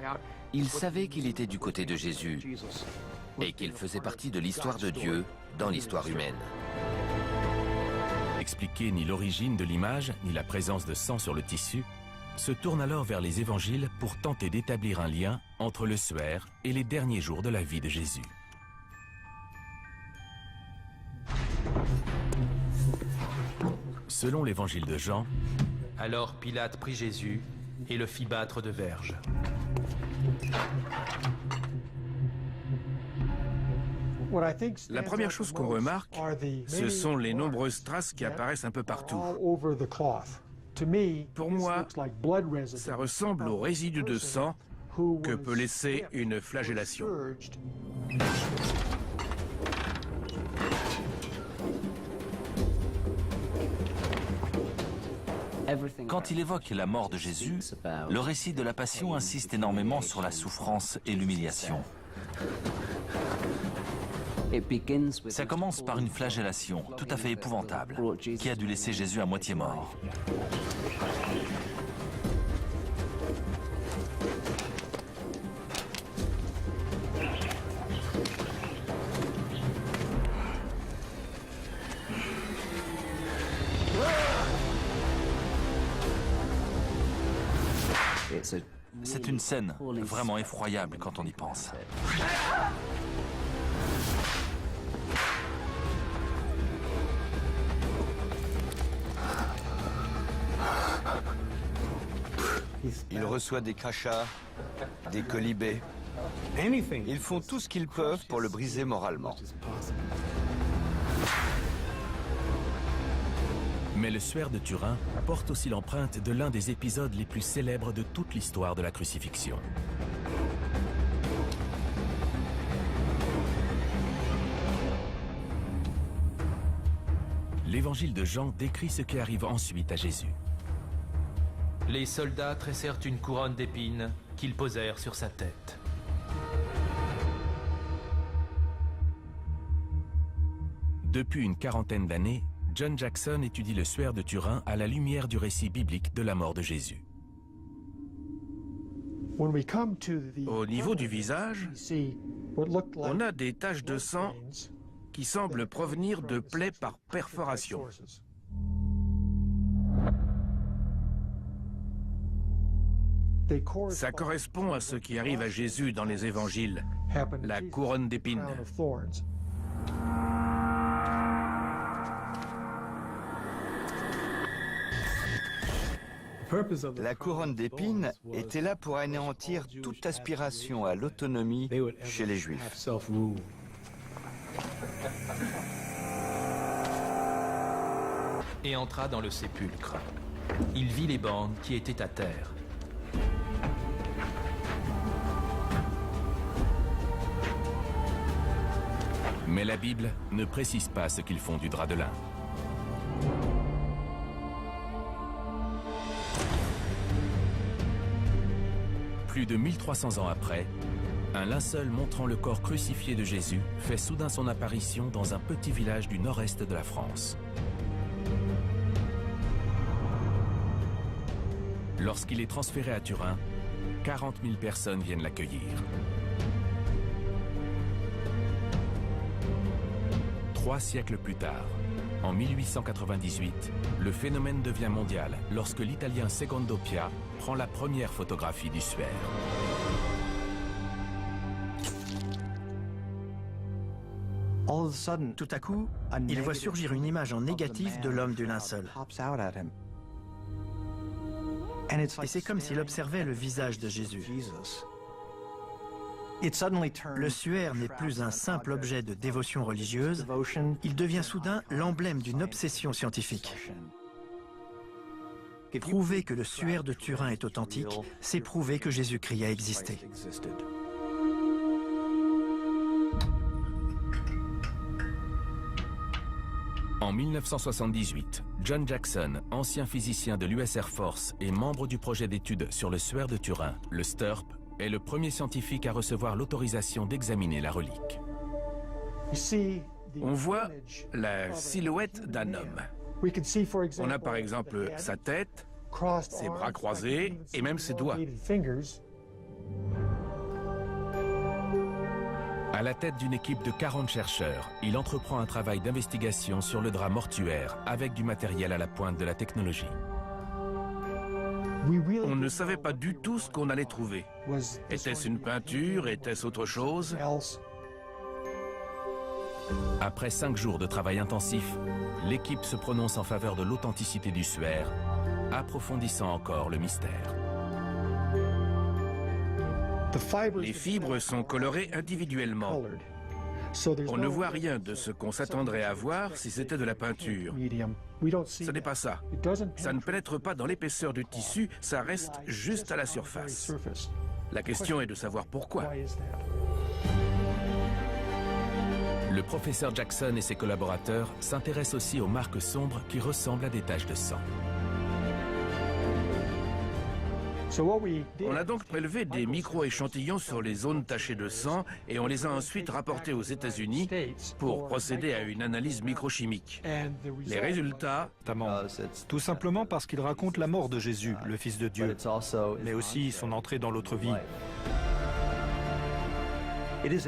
il savait qu'il était du côté de Jésus et qu'il faisait partie de l'histoire de Dieu dans l'histoire humaine. Expliquer ni l'origine de l'image, ni la présence de sang sur le tissu, se tourne alors vers les évangiles pour tenter d'établir un lien entre le suaire et les derniers jours de la vie de Jésus. Selon l'évangile de Jean, alors Pilate prit Jésus et le fit battre de verges. La première chose qu'on remarque, ce sont les nombreuses traces qui apparaissent un peu partout. Pour moi, ça ressemble aux résidus de sang que peut laisser une flagellation. Quand il évoque la mort de Jésus, le récit de la Passion insiste énormément sur la souffrance et l'humiliation. Ça commence par une flagellation tout à fait épouvantable, qui a dû laisser Jésus à moitié mort. C'est une scène vraiment effroyable quand on y pense. Il reçoit des crachats, des colibés. Ils font tout ce qu'ils peuvent pour le briser moralement. Mais le suaire de Turin porte aussi l'empreinte de l'un des épisodes les plus célèbres de toute l'histoire de la crucifixion. L'évangile de Jean décrit ce qui arrive ensuite à Jésus. Les soldats tressèrent une couronne d'épines qu'ils posèrent sur sa tête. Depuis une quarantaine d'années, John Jackson étudie le suaire de Turin à la lumière du récit biblique de la mort de Jésus. Au niveau du visage, on a des taches de sang qui semblent provenir de plaies par perforation. Ça correspond à ce qui arrive à Jésus dans les évangiles, la couronne d'épines. La couronne d'épines était là pour anéantir toute aspiration à l'autonomie chez les Juifs. Et entra dans le sépulcre. Il vit les bandes qui étaient à terre. Mais la Bible ne précise pas ce qu'ils font du drap de lin. Plus de 1300 ans après, un linceul montrant le corps crucifié de Jésus fait soudain son apparition dans un petit village du nord-est de la France. Lorsqu'il est transféré à Turin, 40 000 personnes viennent l'accueillir. 3 siècles plus tard, en 1898, le phénomène devient mondial lorsque l'Italien Secondo Pia prend la première photographie du suaire. Tout à coup, il voit surgir une image en négatif de l'homme du linceul. Et c'est comme s'il observait le visage de Jésus. Le suaire n'est plus un simple objet de dévotion religieuse, il devient soudain l'emblème d'une obsession scientifique. Prouver que le suaire de Turin est authentique, c'est prouver que Jésus-Christ a existé. En 1978, John Jackson, ancien physicien de l'US Air Force et membre du projet d'études sur le suaire de Turin, le STURP, est le premier scientifique à recevoir l'autorisation d'examiner la relique. On voit la silhouette d'un homme. On a par exemple sa tête, ses bras croisés et même ses doigts. À la tête d'une équipe de 40 chercheurs, il entreprend un travail d'investigation sur le drap mortuaire avec du matériel à la pointe de la technologie. On ne savait pas du tout ce qu'on allait trouver. Était-ce une peinture? Était-ce autre chose? Après 5 jours de travail intensif, l'équipe se prononce en faveur de l'authenticité du suaire, approfondissant encore le mystère. Les fibres sont colorées individuellement. On ne voit rien de ce qu'on s'attendrait à voir si c'était de la peinture. Ce n'est pas ça. Ça ne pénètre pas dans l'épaisseur du tissu, ça reste juste à la surface. La question est de savoir pourquoi. Le professeur Jackson et ses collaborateurs s'intéressent aussi aux marques sombres qui ressemblent à des taches de sang. On a donc prélevé des micro-échantillons sur les zones tachées de sang et on les a ensuite rapportés aux États-Unis pour procéder à une analyse microchimique. Les résultats... Tout simplement parce qu'il raconte la mort de Jésus, le Fils de Dieu, mais aussi son entrée dans l'autre vie.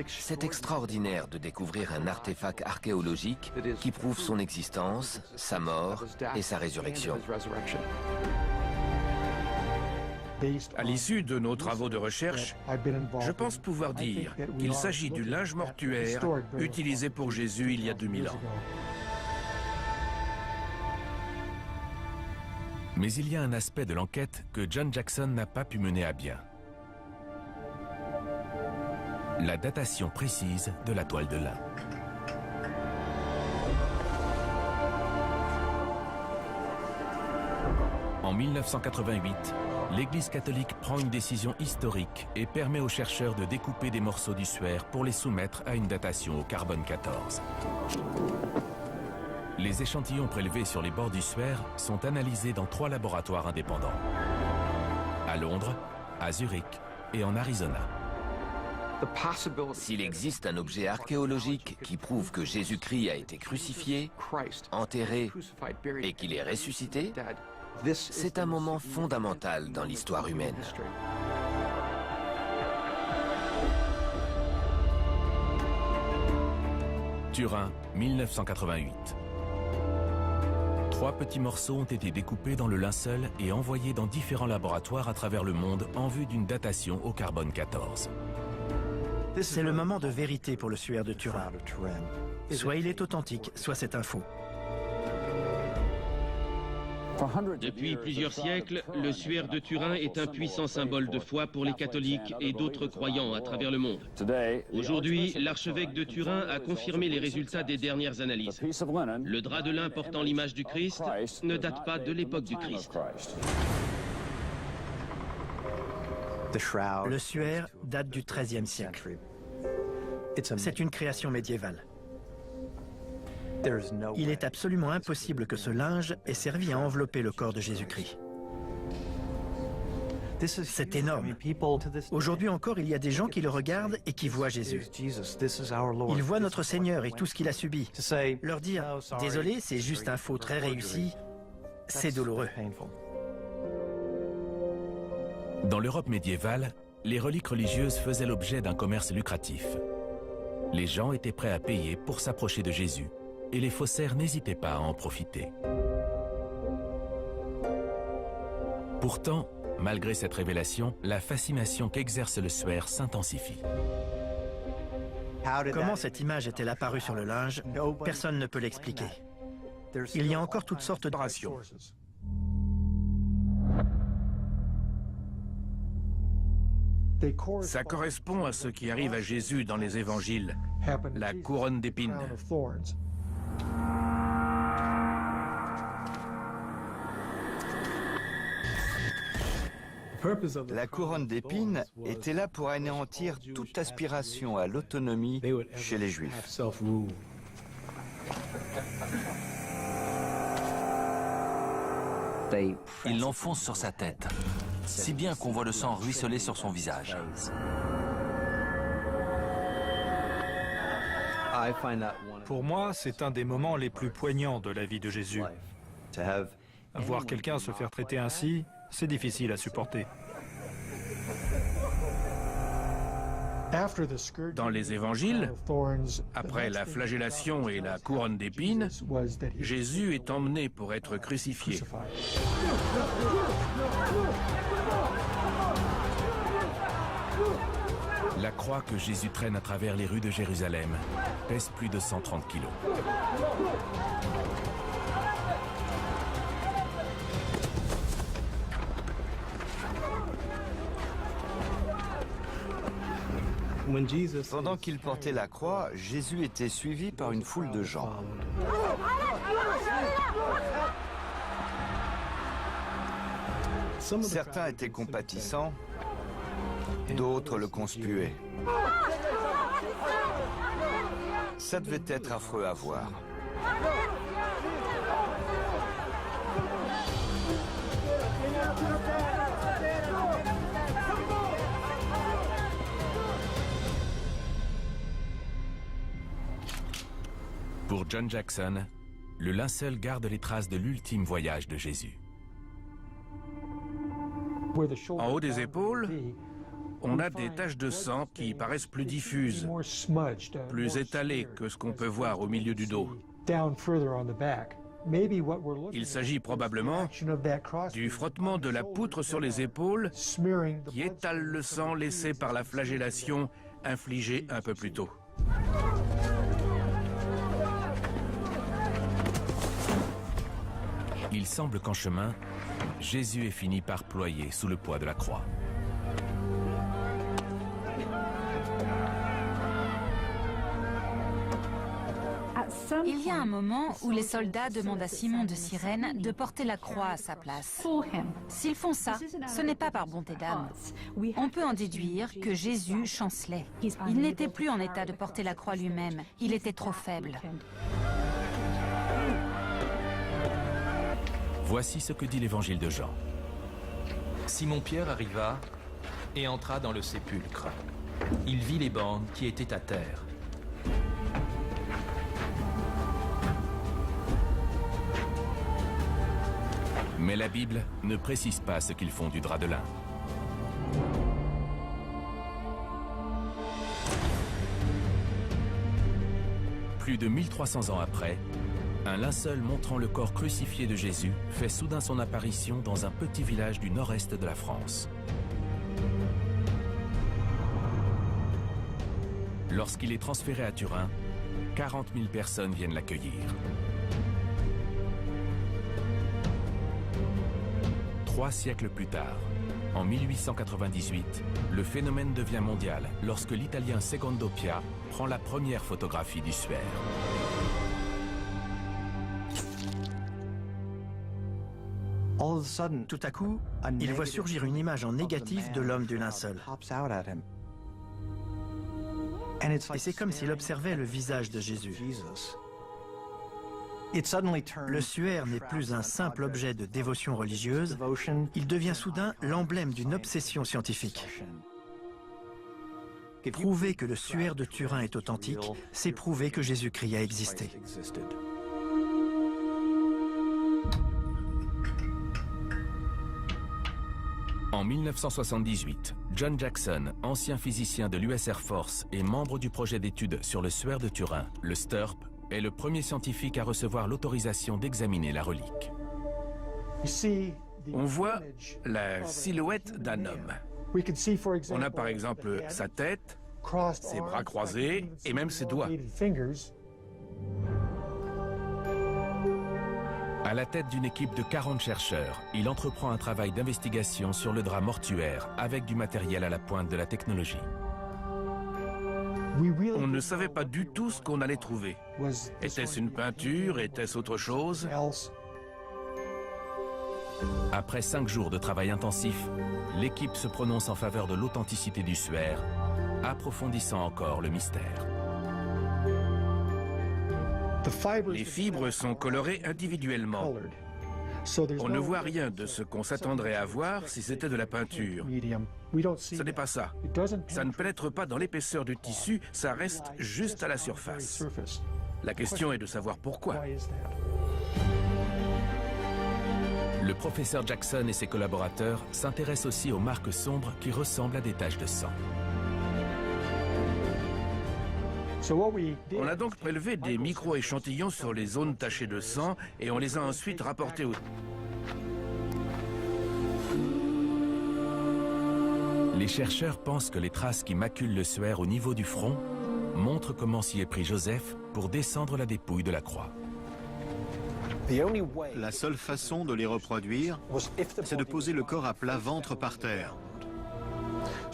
C'est extraordinaire de découvrir un artefact archéologique qui prouve son existence, sa mort et sa résurrection. À l'issue de nos travaux de recherche, je pense pouvoir dire qu'il s'agit du linge mortuaire utilisé pour Jésus il y a 2000 ans. Mais il y a un aspect de l'enquête que John Jackson n'a pas pu mener à bien. La datation précise de la toile de lin. En 1988, l'Église catholique prend une décision historique et permet aux chercheurs de découper des morceaux du suaire pour les soumettre à une datation au carbone 14. Les échantillons prélevés sur les bords du suaire sont analysés dans 3 laboratoires indépendants. À Londres, à Zurich et en Arizona. S'il existe un objet archéologique qui prouve que Jésus-Christ a été crucifié, enterré et qu'il est ressuscité, c'est un moment fondamental dans l'histoire humaine. Turin, 1988. 3 petits morceaux ont été découpés dans le linceul et envoyés dans différents laboratoires à travers le monde en vue d'une datation au carbone 14. C'est le moment de vérité pour le suaire de Turin. Soit il est authentique, soit c'est un faux. Depuis plusieurs siècles, le suaire de Turin est un puissant symbole de foi pour les catholiques et d'autres croyants à travers le monde. Aujourd'hui, l'archevêque de Turin a confirmé les résultats des dernières analyses. Le drap de lin portant l'image du Christ ne date pas de l'époque du Christ. Le suaire date du XIIIe siècle. C'est une création médiévale. Il est absolument impossible que ce linge ait servi à envelopper le corps de Jésus-Christ. C'est énorme. Aujourd'hui encore, il y a des gens qui le regardent et qui voient Jésus. Ils voient notre Seigneur et tout ce qu'il a subi. Leur dire « Désolé, c'est juste un faux très réussi », c'est douloureux. Dans l'Europe médiévale, les reliques religieuses faisaient l'objet d'un commerce lucratif. Les gens étaient prêts à payer pour s'approcher de Jésus, et les faussaires n'hésitaient pas à en profiter. Pourtant, malgré cette révélation, la fascination qu'exerce le suaire s'intensifie. Comment cette image est-elle apparue sur le linge? Personne ne peut l'expliquer. Il y a encore toutes sortes de rations. Ça correspond à ce qui arrive à Jésus dans les évangiles, la couronne d'épines. La couronne d'épines était là pour anéantir toute aspiration à l'autonomie chez les Juifs. Ils l'enfoncent sur sa tête, si bien qu'on voit le sang ruisseler sur son visage. Pour moi, c'est un des moments les plus poignants de la vie de Jésus. Voir quelqu'un se faire traiter ainsi, c'est difficile à supporter. Dans les évangiles, après la flagellation et la couronne d'épines, Jésus est emmené pour être crucifié. La croix que Jésus traîne à travers les rues de Jérusalem pèse plus de 130 kilos. Pendant qu'il portait la croix, Jésus était suivi par une foule de gens. Certains étaient compatissants, d'autres le conspuaient. Ça devait être affreux à voir. Pour John Jackson, le linceul garde les traces de l'ultime voyage de Jésus. En haut des épaules, on a des taches de sang qui paraissent plus diffuses, plus étalées que ce qu'on peut voir au milieu du dos. Il s'agit probablement du frottement de la poutre sur les épaules qui étale le sang laissé par la flagellation infligée un peu plus tôt. Il semble qu'en chemin, Jésus ait fini par ployer sous le poids de la croix. Il y a un moment où les soldats demandent à Simon de Cyrène de porter la croix à sa place. S'ils font ça, ce n'est pas par bonté d'âme. On peut en déduire que Jésus chancelait. Il n'était plus en état de porter la croix lui-même. Il était trop faible. Voici ce que dit l'évangile de Jean. Simon-Pierre arriva et entra dans le sépulcre. Il vit les bandes qui étaient à terre. Mais la Bible ne précise pas ce qu'ils font du drap de lin. Plus de 1300 ans après, un linceul montrant le corps crucifié de Jésus fait soudain son apparition dans un petit village du nord-est de la France. Lorsqu'il est transféré à Turin, 40 000 personnes viennent l'accueillir. 3 siècles plus tard, en 1898, le phénomène devient mondial lorsque l'Italien Secondo Pia prend la première photographie du suaire. Tout à coup, il voit surgir une image en négatif de l'homme du linceul. Et c'est comme s'il observait le visage de Jésus. Le suaire n'est plus un simple objet de dévotion religieuse, il devient soudain l'emblème d'une obsession scientifique. Prouver que le suaire de Turin est authentique, c'est prouver que Jésus-Christ a existé. En 1978, John Jackson, ancien physicien de l'US Air Force et membre du projet d'études sur le suaire de Turin, le STURP, est le premier scientifique à recevoir l'autorisation d'examiner la relique. On voit la silhouette d'un homme. On a par exemple sa tête, ses bras croisés et même ses doigts. À la tête d'une équipe de 40 chercheurs, il entreprend un travail d'investigation sur le drap mortuaire avec du matériel à la pointe de la technologie. On ne savait pas du tout ce qu'on allait trouver. Était-ce une peinture? Était-ce autre chose? Après 5 jours de travail intensif, l'équipe se prononce en faveur de l'authenticité du suaire, approfondissant encore le mystère. Les fibres sont colorées individuellement. On ne voit rien de ce qu'on s'attendrait à voir si c'était de la peinture. Ce n'est pas ça. Ça ne pénètre pas dans l'épaisseur du tissu, ça reste juste à la surface. La question est de savoir pourquoi. Le professeur Jackson et ses collaborateurs s'intéressent aussi aux marques sombres qui ressemblent à des taches de sang. On a donc prélevé des micro-échantillons sur les zones tachées de sang et on les a ensuite rapportés au... Les chercheurs pensent que les traces qui maculent le suaire au niveau du front montrent comment s'y est pris Joseph pour descendre la dépouille de la croix. La seule façon de les reproduire, c'est de poser le corps à plat ventre par terre,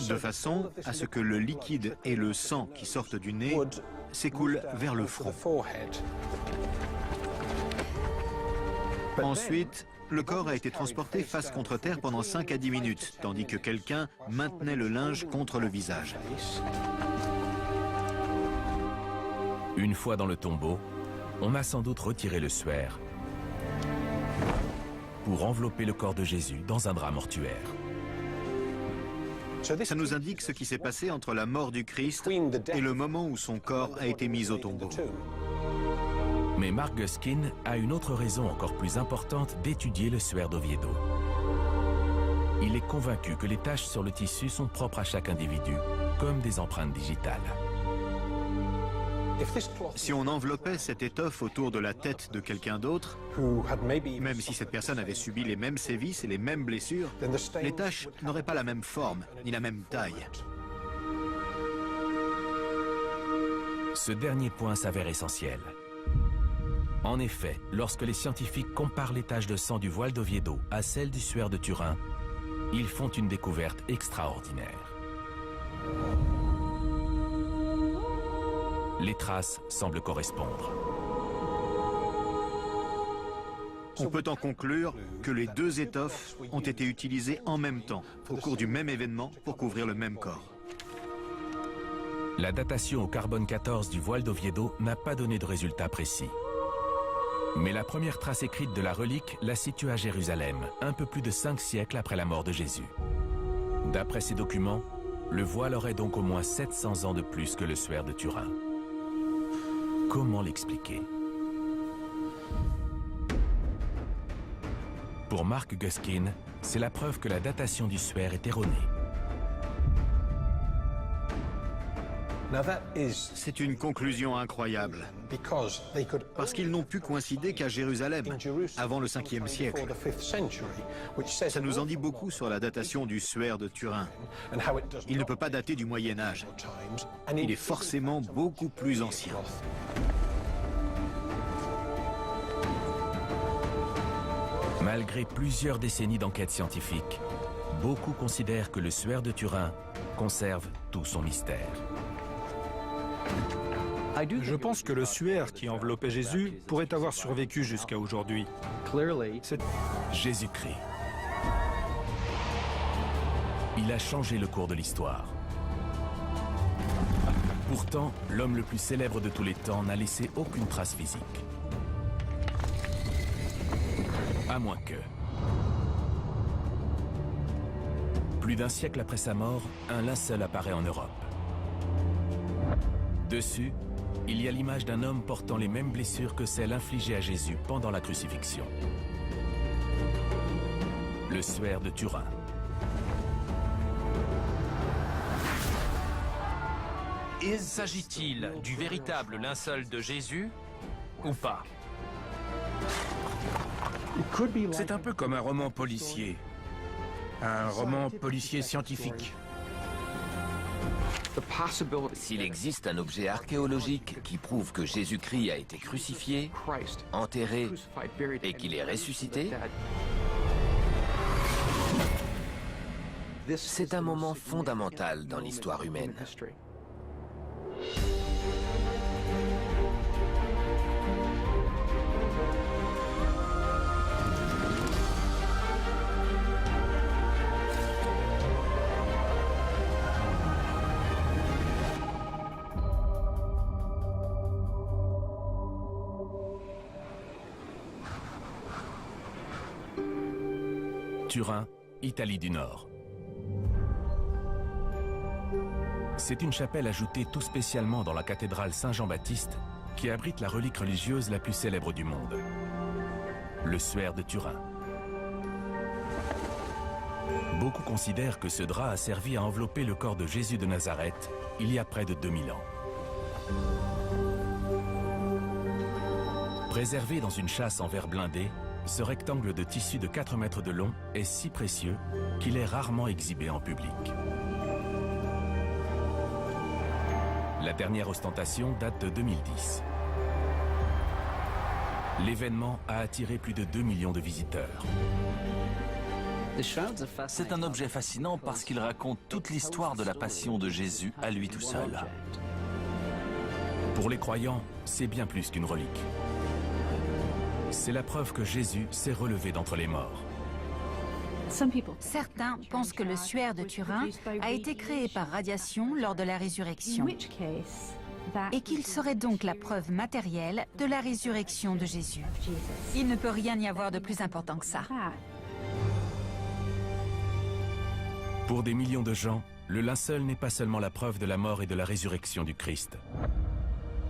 de façon à ce que le liquide et le sang qui sortent du nez s'écoulent vers le front. Ensuite, le corps a été transporté face contre terre pendant 5 à 10 minutes, tandis que quelqu'un maintenait le linge contre le visage. Une fois dans le tombeau, on a sans doute retiré le suaire pour envelopper le corps de Jésus dans un drap mortuaire. Ça nous indique ce qui s'est passé entre la mort du Christ et le moment où son corps a été mis au tombeau. Mais Mark Guskin a une autre raison encore plus importante d'étudier le suaire d'Oviedo. Il est convaincu que les taches sur le tissu sont propres à chaque individu, comme des empreintes digitales. Si on enveloppait cette étoffe autour de la tête de quelqu'un d'autre, même si cette personne avait subi les mêmes sévices et les mêmes blessures, les taches n'auraient pas la même forme, ni la même taille. Ce dernier point s'avère essentiel. En effet, lorsque les scientifiques comparent les taches de sang du voile d'Oviedo à celles du suaire de Turin, ils font une découverte extraordinaire. Les traces semblent correspondre. On peut en conclure que les deux étoffes ont été utilisées en même temps, au cours du même événement, pour couvrir le même corps. La datation au carbone 14 du voile d'Oviedo n'a pas donné de résultat précis. Mais la première trace écrite de la relique la situe à Jérusalem, un peu plus de 5 siècles après la mort de Jésus. D'après ces documents, le voile aurait donc au moins 700 ans de plus que le suaire de Turin. Comment l'expliquer? Pour Mark Guskin, c'est la preuve que la datation du suaire est erronée. C'est une conclusion incroyable, parce qu'ils n'ont pu coïncider qu'à Jérusalem, avant le 5e siècle. Ça nous en dit beaucoup sur la datation du suaire de Turin. Il ne peut pas dater du Moyen Âge. Il est forcément beaucoup plus ancien. Malgré plusieurs décennies d'enquêtes scientifiques, beaucoup considèrent que le suaire de Turin conserve tout son mystère. Je pense que le suaire qui enveloppait Jésus pourrait avoir survécu jusqu'à aujourd'hui. Jésus-Christ. Il a changé le cours de l'histoire. Pourtant, l'homme le plus célèbre de tous les temps n'a laissé aucune trace physique. À moins que... Plus d'un siècle après sa mort, un linceul apparaît en Europe. Dessus, il y a l'image d'un homme portant les mêmes blessures que celles infligées à Jésus pendant la crucifixion. Le suaire de Turin. S'agit-il du véritable linceul de Jésus ou pas? C'est un peu comme un roman policier. Un roman policier scientifique. S'il existe un objet archéologique qui prouve que Jésus-Christ a été crucifié, enterré et qu'il est ressuscité, c'est un moment fondamental dans l'histoire humaine. Turin, Italie du Nord. C'est une chapelle ajoutée tout spécialement dans la cathédrale Saint-Jean-Baptiste qui abrite la relique religieuse la plus célèbre du monde, le suaire de Turin. Beaucoup considèrent que ce drap a servi à envelopper le corps de Jésus de Nazareth il y a près de 2000 ans. Préservé dans une châsse en verre blindé, ce rectangle de tissu de 4 mètres de long est si précieux qu'il est rarement exhibé en public. La dernière ostentation date de 2010. L'événement a attiré plus de 2 millions de visiteurs. C'est un objet fascinant parce qu'il raconte toute l'histoire de la passion de Jésus à lui tout seul. Pour les croyants, c'est bien plus qu'une relique. C'est la preuve que Jésus s'est relevé d'entre les morts. Certains pensent que le suaire de Turin a été créé par radiation lors de la résurrection et qu'il serait donc la preuve matérielle de la résurrection de Jésus. Il ne peut rien y avoir de plus important que ça. Pour des millions de gens, le linceul n'est pas seulement la preuve de la mort et de la résurrection du Christ,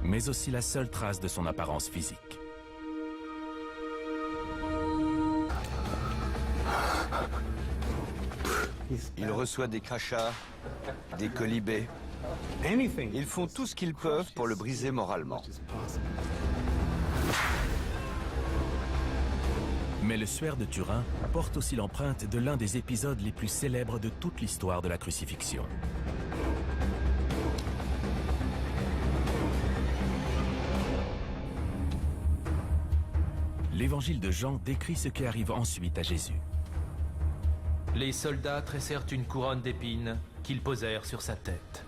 mais aussi la seule trace de son apparence physique. Il reçoit des crachats, des colibés. Ils font tout ce qu'ils peuvent pour le briser moralement. Mais le suaire de Turin porte aussi l'empreinte de l'un des épisodes les plus célèbres de toute l'histoire de la crucifixion. L'évangile de Jean décrit ce qui arrive ensuite à Jésus. Les soldats tressèrent une couronne d'épines qu'ils posèrent sur sa tête.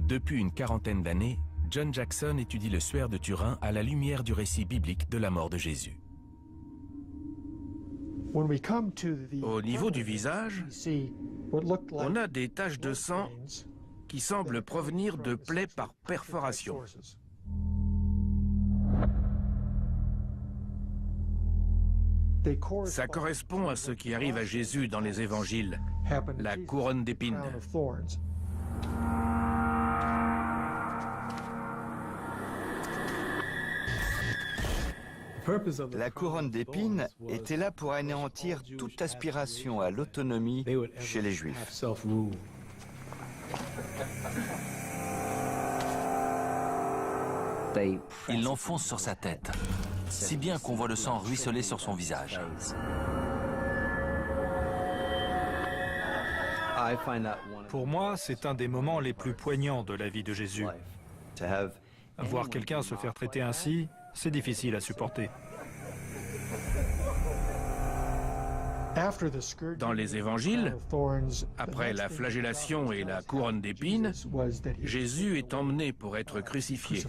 Depuis une quarantaine d'années, John Jackson étudie le suaire de Turin à la lumière du récit biblique de la mort de Jésus. Au niveau du visage, on a des taches de sang qui semblent provenir de plaies par perforation. Ça correspond à ce qui arrive à Jésus dans les évangiles, la couronne d'épines. La couronne d'épines était là pour anéantir toute aspiration à l'autonomie chez les Juifs. Ils l'enfoncent sur sa tête, si bien qu'on voit le sang ruisseler sur son visage. Pour moi, c'est un des moments les plus poignants de la vie de Jésus. Voir quelqu'un se faire traiter ainsi, c'est difficile à supporter. Dans les évangiles, après la flagellation et la couronne d'épines, Jésus est emmené pour être crucifié.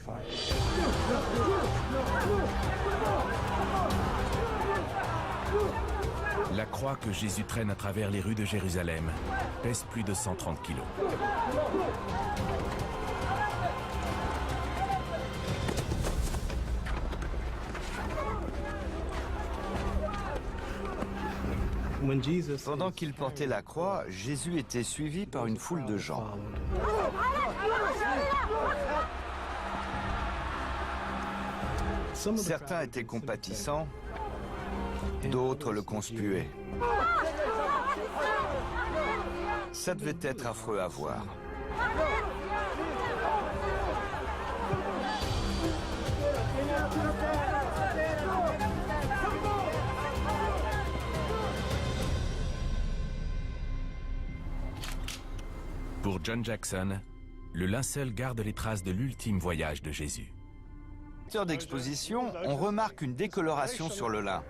La croix que Jésus traîne à travers les rues de Jérusalem pèse plus de 130 kilos. Pendant qu'il portait la croix, Jésus était suivi par une foule de gens. Certains étaient compatissants, d'autres le conspuaient. Ça devait être affreux à voir. Pour John Jackson, le linceul garde les traces de l'ultime voyage de Jésus. D'exposition, on remarque une décoloration sur le lin.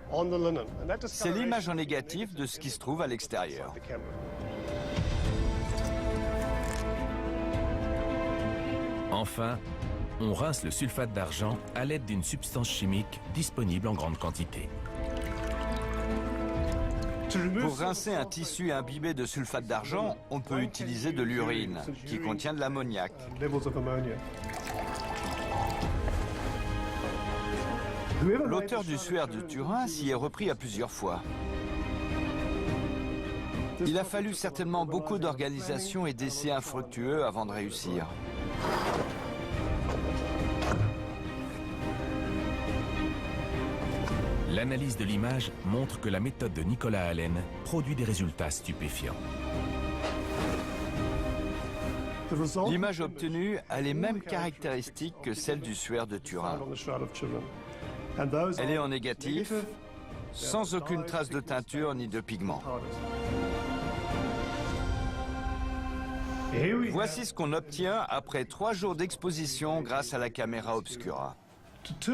C'est l'image en négatif de ce qui se trouve à l'extérieur. Enfin, on rince le sulfate d'argent à l'aide d'une substance chimique disponible en grande quantité. Pour rincer un tissu imbibé de sulfate d'argent, on peut utiliser de l'urine, qui contient de l'ammoniac. L'auteur du suaire de Turin s'y est repris à plusieurs fois. Il a fallu certainement beaucoup d'organisation et d'essais infructueux avant de réussir. L'analyse de l'image montre que la méthode de Nicolas Allen produit des résultats stupéfiants. L'image obtenue a les mêmes caractéristiques que celle du suaire de Turin. Elle est en négatif, sans aucune trace de teinture ni de pigment. Voici ce qu'on obtient après 3 jours d'exposition grâce à la caméra obscura.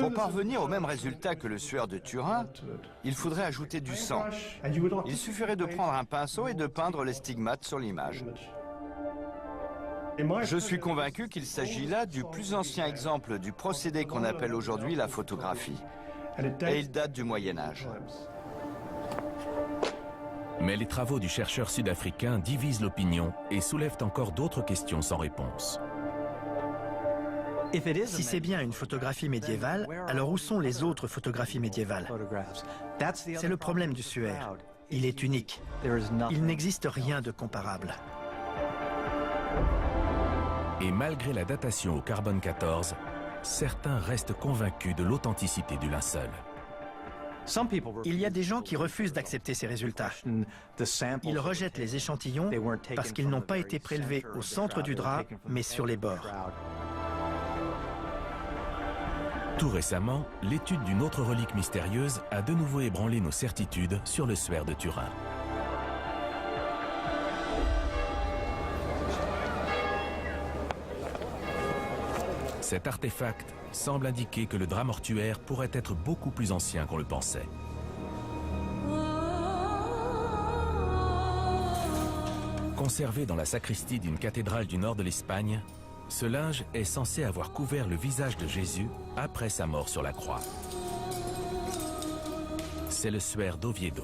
Pour parvenir au même résultat que le suaire de Turin, il faudrait ajouter du sang. Il suffirait de prendre un pinceau et de peindre les stigmates sur l'image. Je suis convaincu qu'il s'agit là du plus ancien exemple du procédé qu'on appelle aujourd'hui la photographie. Et il date du Moyen-Âge. Mais les travaux du chercheur sud-africain divisent l'opinion et soulèvent encore d'autres questions sans réponse. Si c'est bien une photographie médiévale, alors où sont les autres photographies médiévales? C'est le problème du suaire. Il est unique. Il n'existe rien de comparable. Et malgré la datation au carbone 14, certains restent convaincus de l'authenticité du linceul. Il y a des gens qui refusent d'accepter ces résultats. Ils rejettent les échantillons parce qu'ils n'ont pas été prélevés au centre du drap, mais sur les bords. Tout récemment, l'étude d'une autre relique mystérieuse a de nouveau ébranlé nos certitudes sur le suaire de Turin. Cet artefact semble indiquer que le drap mortuaire pourrait être beaucoup plus ancien qu'on le pensait. Conservé dans la sacristie d'une cathédrale du nord de l'Espagne, ce linge est censé avoir couvert le visage de Jésus après sa mort sur la croix. C'est le suaire d'Oviedo.